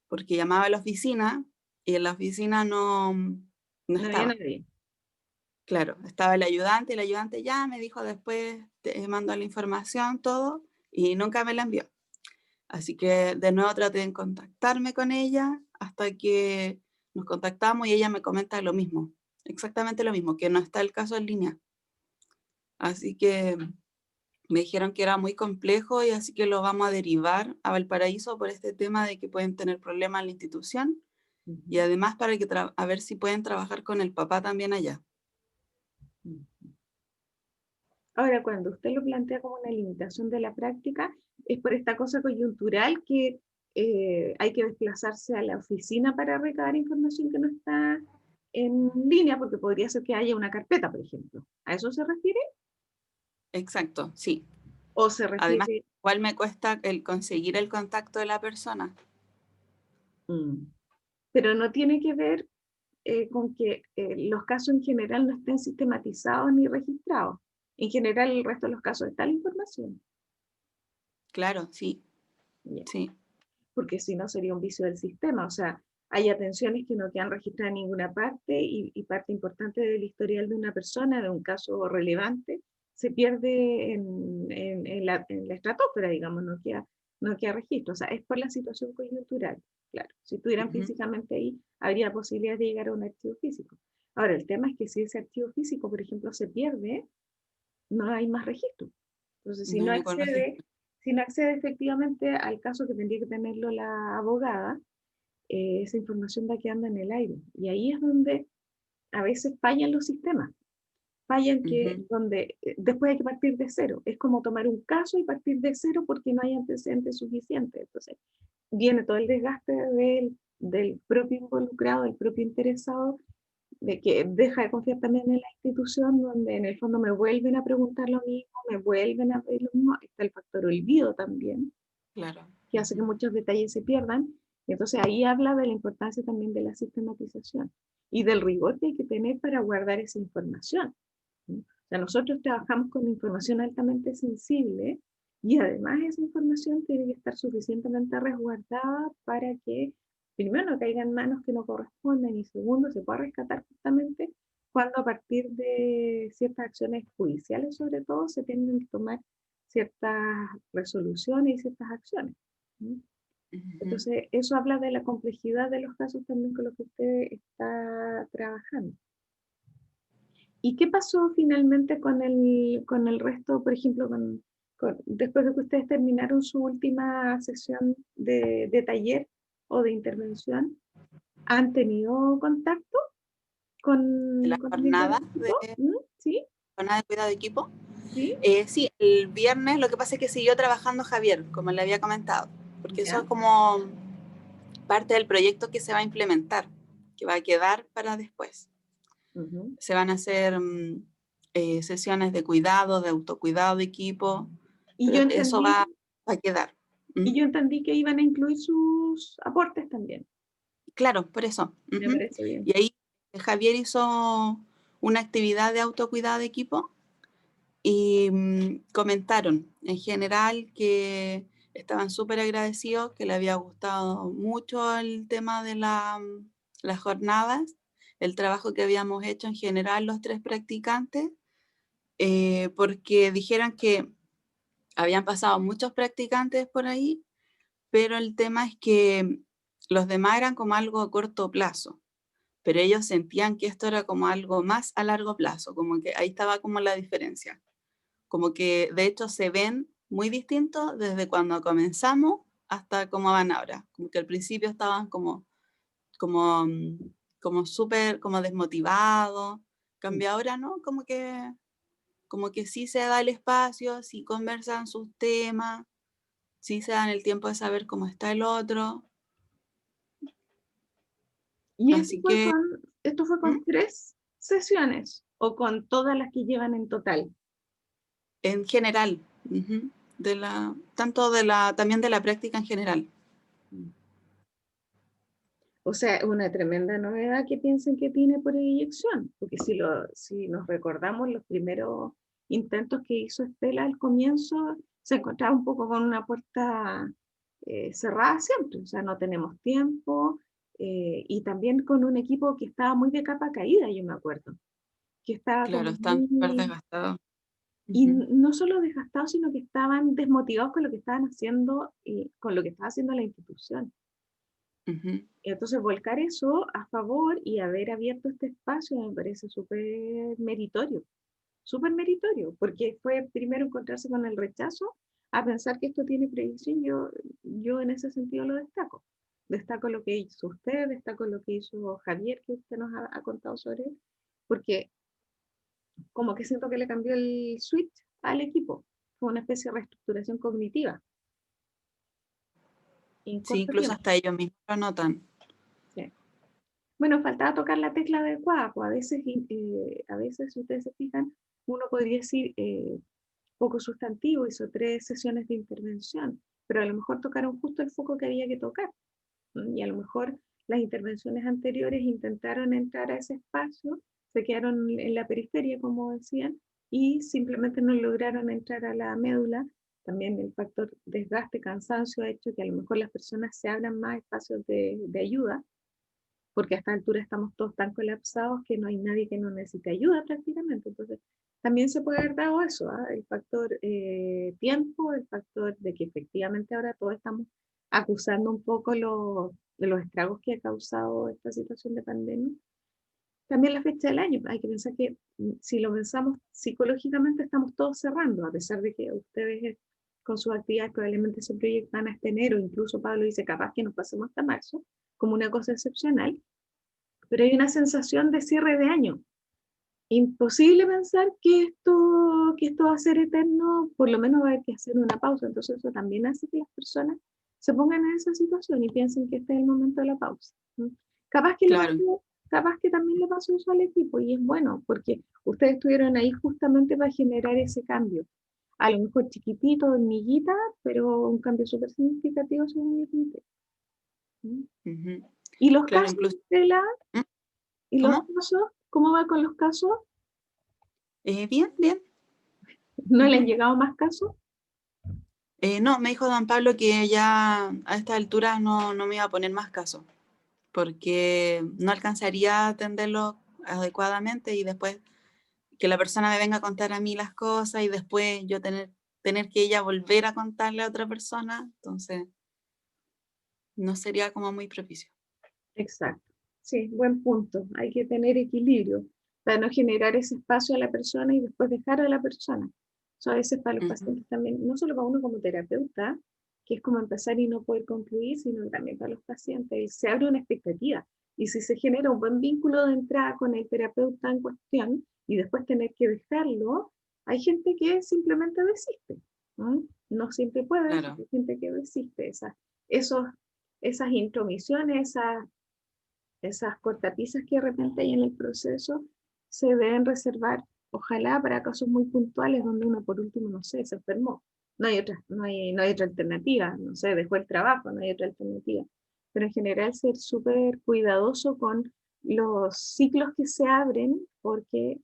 porque llamaba a la oficina y en la oficina no
No había
estaba.
nadie.
Claro, estaba el ayudante ya me dijo después, te mando la información, todo, y nunca me la envió. Así que de nuevo traté de contactarme con ella hasta que nos contactamos y ella me comenta lo mismo, exactamente lo mismo, que no está el caso en línea. Así que me dijeron que era muy complejo y así que lo vamos a derivar a Valparaíso por este tema de que pueden tener problemas en la institución
Ujú.
y además para que a ver si pueden trabajar con el papá también allá.
Ujú. Ahora, cuando usted lo plantea como una limitación de la práctica, es por esta cosa coyuntural que hay que desplazarse a la oficina para recabar información que no está en línea, porque podría ser que haya una carpeta, por ejemplo. ¿A eso se refiere?
Exacto, sí.
¿O se
Además,
refiere?
igual me cuesta el conseguir el contacto de la persona.
Mm. Pero no tiene que ver con que los casos en general no estén sistematizados ni registrados. En general, el resto de los casos está la información.
Claro, sí,
Ya.
sí.
Porque si no sería un vicio del sistema. O sea, hay atenciones que no quedan registradas en ninguna parte y parte importante del historial de una persona, de un caso relevante, se pierde en la estratosfera, digamos, no queda registro. O sea, es por la situación coyuntural. Claro, si estuvieran
Ujú,
físicamente ahí, habría posibilidad de llegar a un archivo físico. Ahora, el tema es que si ese archivo físico, por ejemplo, se pierde, no hay más registro. Entonces,
no hay ningún registro.
si no accede efectivamente al caso que tendría que tenerlo la abogada, esa información va quedando en el aire. Y ahí es donde a veces fallan los sistemas. Fallan que
Ujú,
donde después hay que partir de cero. Es como tomar un caso y partir de cero porque no hay antecedentes suficientes. Entonces, viene todo el desgaste del propio involucrado, del propio interesado, de que deja de confiar también en la institución, donde en el fondo me vuelven a preguntar lo mismo, me vuelven a pedir lo mismo. Está el factor olvido también,
claro.
que hace que
Ujú,
muchos detalles se pierdan. Entonces ahí habla de la importancia también de la sistematización y del rigor que hay que tener para guardar esa información. ¿Sí? O sea, nosotros trabajamos con información altamente sensible y además esa información tiene que estar suficientemente resguardada para que, primero, no caiga en manos que no corresponden y segundo, se pueda rescatar justamente cuando a partir de ciertas acciones judiciales, sobre todo, se tienen que tomar ciertas resoluciones y ciertas acciones. ¿Sí?
ujú.
Entonces, eso habla de la complejidad de los casos también con los que usted está trabajando. ¿Y qué pasó finalmente con el resto, por ejemplo, después de que ustedes terminaron su última sesión de taller o de intervención? ¿Han tenido contacto
De la
con alguien
jornada
del equipo? ¿Sí?
jornada de cuidado de equipo.
¿Sí?
Sí, el viernes lo que pasa es que siguió trabajando Javier, como le había comentado, porque eso
Ya.
es como parte del proyecto que se va a implementar, que va a quedar para después.
Ujú.
Se van a hacer sesiones de cuidado, de autocuidado de equipo,
Y
pero
yo
eso
entendí,
va a quedar.
y yo entendí que iban a incluir sus aportes también.
Claro, por eso.
Me parece bien.
Y ahí Javier hizo una actividad de autocuidado de equipo y comentaron en general que estaban súper agradecidos, que le había gustado mucho el tema de las jornadas, el trabajo que habíamos hecho en general los 3 practicantes, porque dijeron que habían pasado muchos practicantes por ahí, pero el tema es que los demás eran como algo a corto plazo, pero ellos sentían que esto era como algo más a largo plazo, como que ahí estaba como la diferencia. Como que de hecho se ven muy distintos desde cuando comenzamos hasta cómo van ahora. Como que al principio estaban como, como súper, como desmotivados. Cambia ahora, ¿no? Como que sí se da el espacio, sí conversan sus temas, sí se dan el tiempo de saber cómo está el otro.
¿Y
Así que,
esto fue con 3 sesiones o con todas las que llevan en total?
en general, tanto también de la práctica en general.
O sea, es una tremenda novedad que piensen que tiene por eyección, porque si nos recordamos los primeros intentos que hizo Estela al comienzo, se encontraba un poco con una puerta cerrada siempre, o sea, no tenemos tiempo, y también con un equipo que estaba muy de capa caída, yo me acuerdo, que estaba
Claro,
como
están súper
muy...
desgastados.
Y no solo desgastados, sino que estaban desmotivados con lo que estaban haciendo y con lo que estaba haciendo la institución. Entonces, volcar eso a favor y haber abierto este espacio me parece súper meritorio, porque fue primero encontrarse con el rechazo a pensar que esto tiene proyección. Yo en ese sentido lo destaco. Destaco lo que hizo usted, destaco lo que hizo Javier, que usted nos ha contado sobre él, porque como que siento que le cambió el switch al equipo. Fue una especie de reestructuración cognitiva en
Sí,
corto
incluso
tiempo.
hasta ellos mismos lo notan.
Sí. Bueno, faltaba tocar la tecla adecuada, pues a veces, si ustedes se fijan, uno podría decir poco sustantivo, hizo 3 sesiones de intervención, pero a lo mejor tocaron justo el foco que había que tocar. Y a lo mejor las intervenciones anteriores intentaron entrar a ese espacio, se quedaron en la periferia, como decían, y simplemente no lograron entrar a la médula. También el factor desgaste, cansancio ha hecho que a lo mejor las personas se abran más espacios de ayuda, porque a esta altura estamos todos tan colapsados que no hay nadie que no necesite ayuda prácticamente. Entonces, también se puede haber dado eso, el factor tiempo, el factor de que efectivamente ahora todos estamos acusando un poco de los estragos que ha causado esta situación de pandemia. También la fecha del año, hay que pensar que si lo pensamos psicológicamente estamos todos cerrando, a pesar de que ustedes con sus actividades probablemente se proyectan hasta enero, incluso Pablo dice capaz que nos pasemos hasta marzo, como una cosa excepcional, pero hay una sensación de cierre de año. Imposible pensar que esto va a ser eterno, por lo menos va a haber que hacer una pausa, entonces eso también hace que las personas se pongan en esa situación y piensen que este es el momento de la pausa. Capaz que,
Claro,
capaz que también le pasó eso al equipo y es bueno, porque ustedes estuvieron ahí justamente para generar ese cambio. A lo mejor chiquitito, hormiguita, pero un cambio súper significativo según mi criterio. ¿Y los
claro,
casos
incluso.
de la... ¿Y los
¿Cómo?
casos? ¿Cómo va con los casos?
Bien, bien.
¿No le han llegado más casos?
No, me dijo don Pablo que ya a esta altura no me iba a poner más caso, porque no alcanzaría a atenderlo adecuadamente y después que la persona me venga a contar a mí las cosas y después yo tener que ella volver a contarle a otra persona, entonces no sería como muy propicio.
Exacto. Sí, buen punto. Hay que tener equilibrio. para no generar ese espacio a la persona y después dejar a la persona. Eso a veces para los pacientes también, no solo para uno como terapeuta, que es como empezar y no poder concluir, sino también para los pacientes. Y se abre una expectativa. Y si se genera un buen vínculo de entrada con el terapeuta en cuestión y después tener que dejarlo, hay gente que simplemente desiste. No siempre puede,
Claro.
hay gente que desiste. Esas intromisiones, esas cortapisas que de repente hay en el proceso, se deben reservar, ojalá para casos muy puntuales donde uno por último, no sé, se enfermó. No hay otra alternativa, no sé, dejó el trabajo, no hay otra alternativa. Pero en general ser súper cuidadoso con los ciclos que se abren, porque,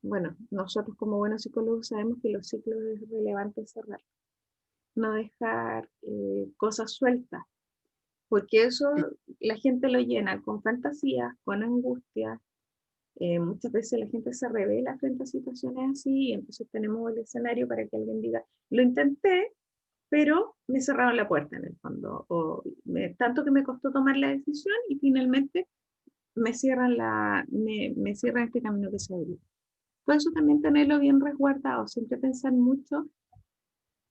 bueno, nosotros como buenos psicólogos sabemos que los ciclos es relevante cerrar. No dejar cosas sueltas, porque eso la gente lo llena con fantasías, con angustias. Muchas veces la gente se revela frente a situaciones así, y entonces tenemos el escenario para que alguien diga, lo intenté, pero me cerraron la puerta en el fondo, o tanto que me costó tomar la decisión y finalmente me cierran este camino que se abrió. Por eso también tenerlo bien resguardado, siempre pensar mucho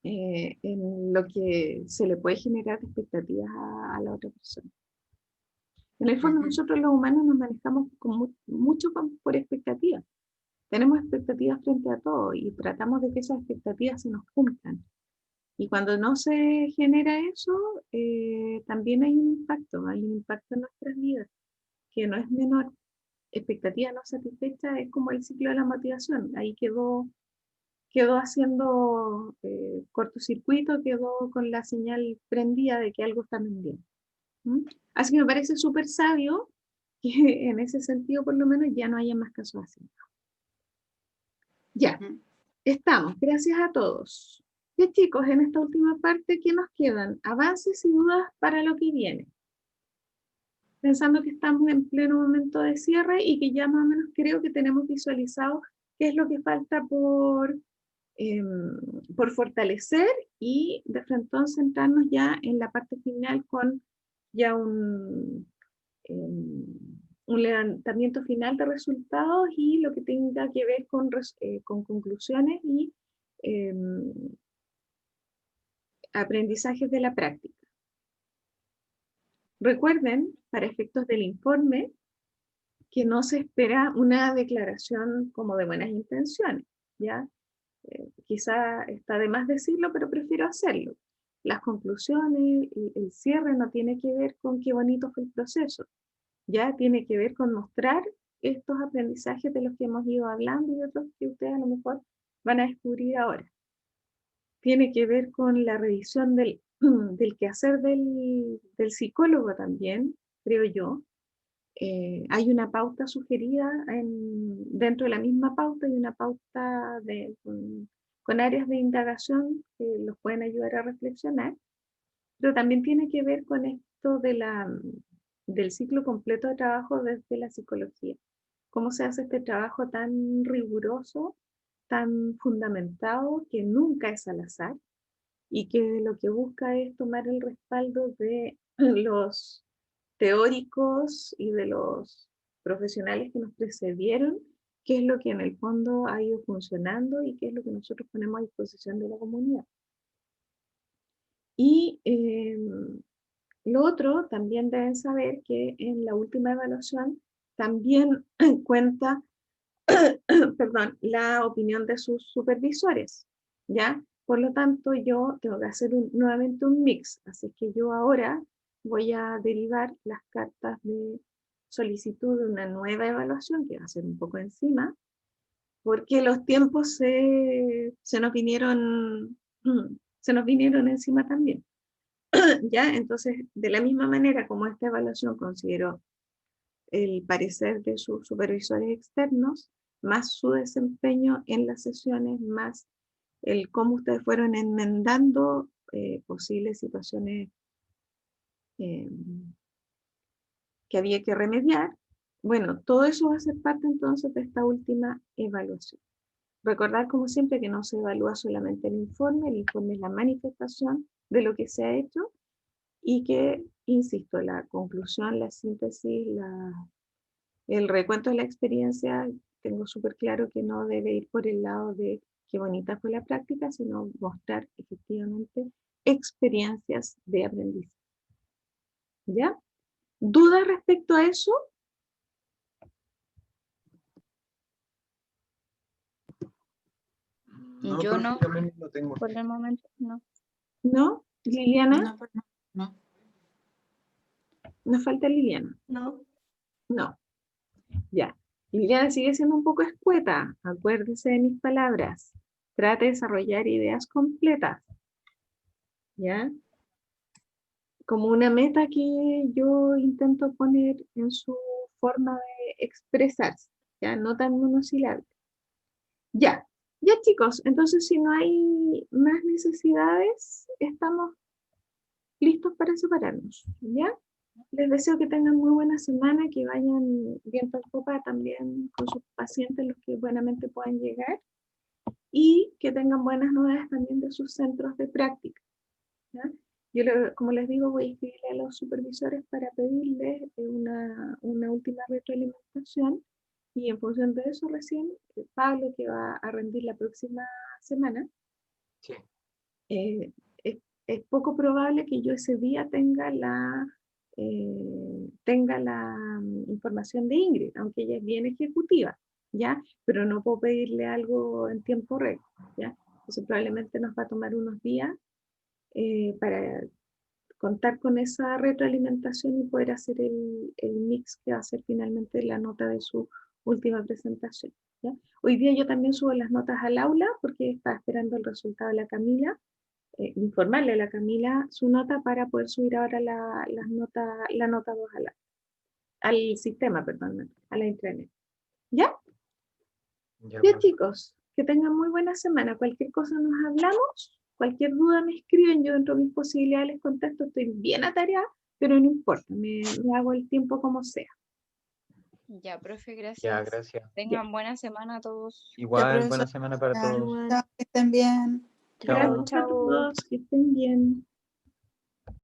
en lo que se le puede generar expectativas a la otra persona. En el fondo nosotros los humanos nos manejamos mucho por expectativas. Tenemos expectativas frente a todo y tratamos de que esas expectativas se nos cumplan. Y cuando no se genera eso, también hay un impacto en nuestras vidas, que no es menor. Expectativa no satisfecha es como el ciclo de la motivación. Ahí quedó haciendo cortocircuito, quedó con la señal prendida de que algo está bien. Así que me parece súper sabio que en ese sentido por lo menos ya no haya más casos así. Ya, estamos. Gracias a todos. Ya chicos, en esta última parte, ¿qué nos quedan? Avances y dudas para lo que viene. Pensando que estamos en pleno momento de cierre y que ya más o menos creo que tenemos visualizado qué es lo que falta por fortalecer y de frente a centrarnos ya en la parte final con ya un levantamiento final de resultados y lo que tenga que ver con conclusiones y aprendizajes de la práctica. Recuerden, para efectos del informe, que no se espera una declaración como de buenas intenciones, ¿ya? Quizá está de más decirlo, pero prefiero hacerlo. Las conclusiones y el cierre no tiene que ver con qué bonito fue el proceso, ya tiene que ver con mostrar estos aprendizajes de los que hemos ido hablando y otros que ustedes a lo mejor van a descubrir ahora. Tiene que ver con la revisión del quehacer del psicólogo también, creo yo. Hay una pauta sugerida dentro de la misma pauta, hay una pauta con áreas de indagación que los pueden ayudar a reflexionar, pero también tiene que ver con esto del ciclo completo de trabajo desde la psicología. Cómo se hace este trabajo tan riguroso, tan fundamentado, que nunca es al azar, y que lo que busca es tomar el respaldo de los teóricos y de los profesionales que nos precedieron, qué es lo que en el fondo ha ido funcionando y qué es lo que nosotros ponemos a disposición de la comunidad. Y lo otro, también deben saber que en la última evaluación también cuenta perdón, la opinión de sus supervisores, ¿ya? Por lo tanto, yo tengo que hacer nuevamente un mix, así que yo ahora voy a derivar las cartas de solicitud de una nueva evaluación, que va a ser un poco encima, porque los tiempos se nos vinieron encima también. ¿Ya? Entonces, de la misma manera como esta evaluación consideró el parecer de sus supervisores externos, más su desempeño en las sesiones, más el cómo ustedes fueron enmendando posibles situaciones que había que remediar. Bueno, todo eso va a ser parte entonces de esta última evaluación. Recordar como siempre que no se evalúa solamente el informe es la manifestación de lo que se ha hecho y que, insisto, la conclusión, la síntesis, El recuento de la experiencia, tengo súper claro que no debe ir por el lado de qué bonita fue la práctica, sino mostrar efectivamente experiencias de aprendizaje. ¿Ya? ¿Dudas respecto a eso?
No,
Yo
profe,
no,
también lo tengo.
por el momento, no.
¿No? ¿Liliana?
No, pues no.
Nos falta Liliana.
No.
No. Ya. Liliana sigue siendo un poco escueta. Acuérdese de mis palabras. Trate de desarrollar ideas completas. ¿Ya? Como una meta que yo intento poner en su forma de expresarse. ¿Ya? No tan monosilable. Ya. Ya, chicos. Entonces, si no hay más necesidades, estamos listos para separarnos. ¿Ya? Les deseo que tengan muy buena semana, que vayan viento en popa también con sus pacientes, los que buenamente puedan llegar, y que tengan buenas novedades también de sus centros de práctica. ¿Ya? Yo, como les digo, voy a escribirle a los supervisores para pedirles una última retroalimentación, y en función de eso recién, Pablo, que va a rendir la próxima semana,
Sí.
Es poco probable que yo ese día tenga información de Ingrid, aunque ella es bien ejecutiva, ¿ya? Pero no puedo pedirle algo en tiempo récord, ¿ya? Entonces probablemente nos va a tomar unos días para contar con esa retroalimentación y poder hacer el mix que va a ser finalmente la nota de su última presentación, ¿ya? Hoy día yo también subo las notas al aula porque estaba esperando el resultado de la Camila. Informarle a la Camila su nota para poder subir ahora la nota 2 al sistema, perdón, a la intranet. ¿Ya?
Ya,
Ya,
profe.
chicos, que tengan muy buena semana. Cualquier cosa nos hablamos, cualquier duda me escriben, yo dentro de mis posibilidades les contesto, estoy bien atareada, pero no importa, me hago el tiempo como sea.
Ya, profe,
Ya,
gracias.
gracias.
Tengan buena semana a todos.
Ya,
Igual,
profesor.
buena semana para todos.
Igual.
Chao, que estén bien.
Chao.
Gracias a todos, que estén bien.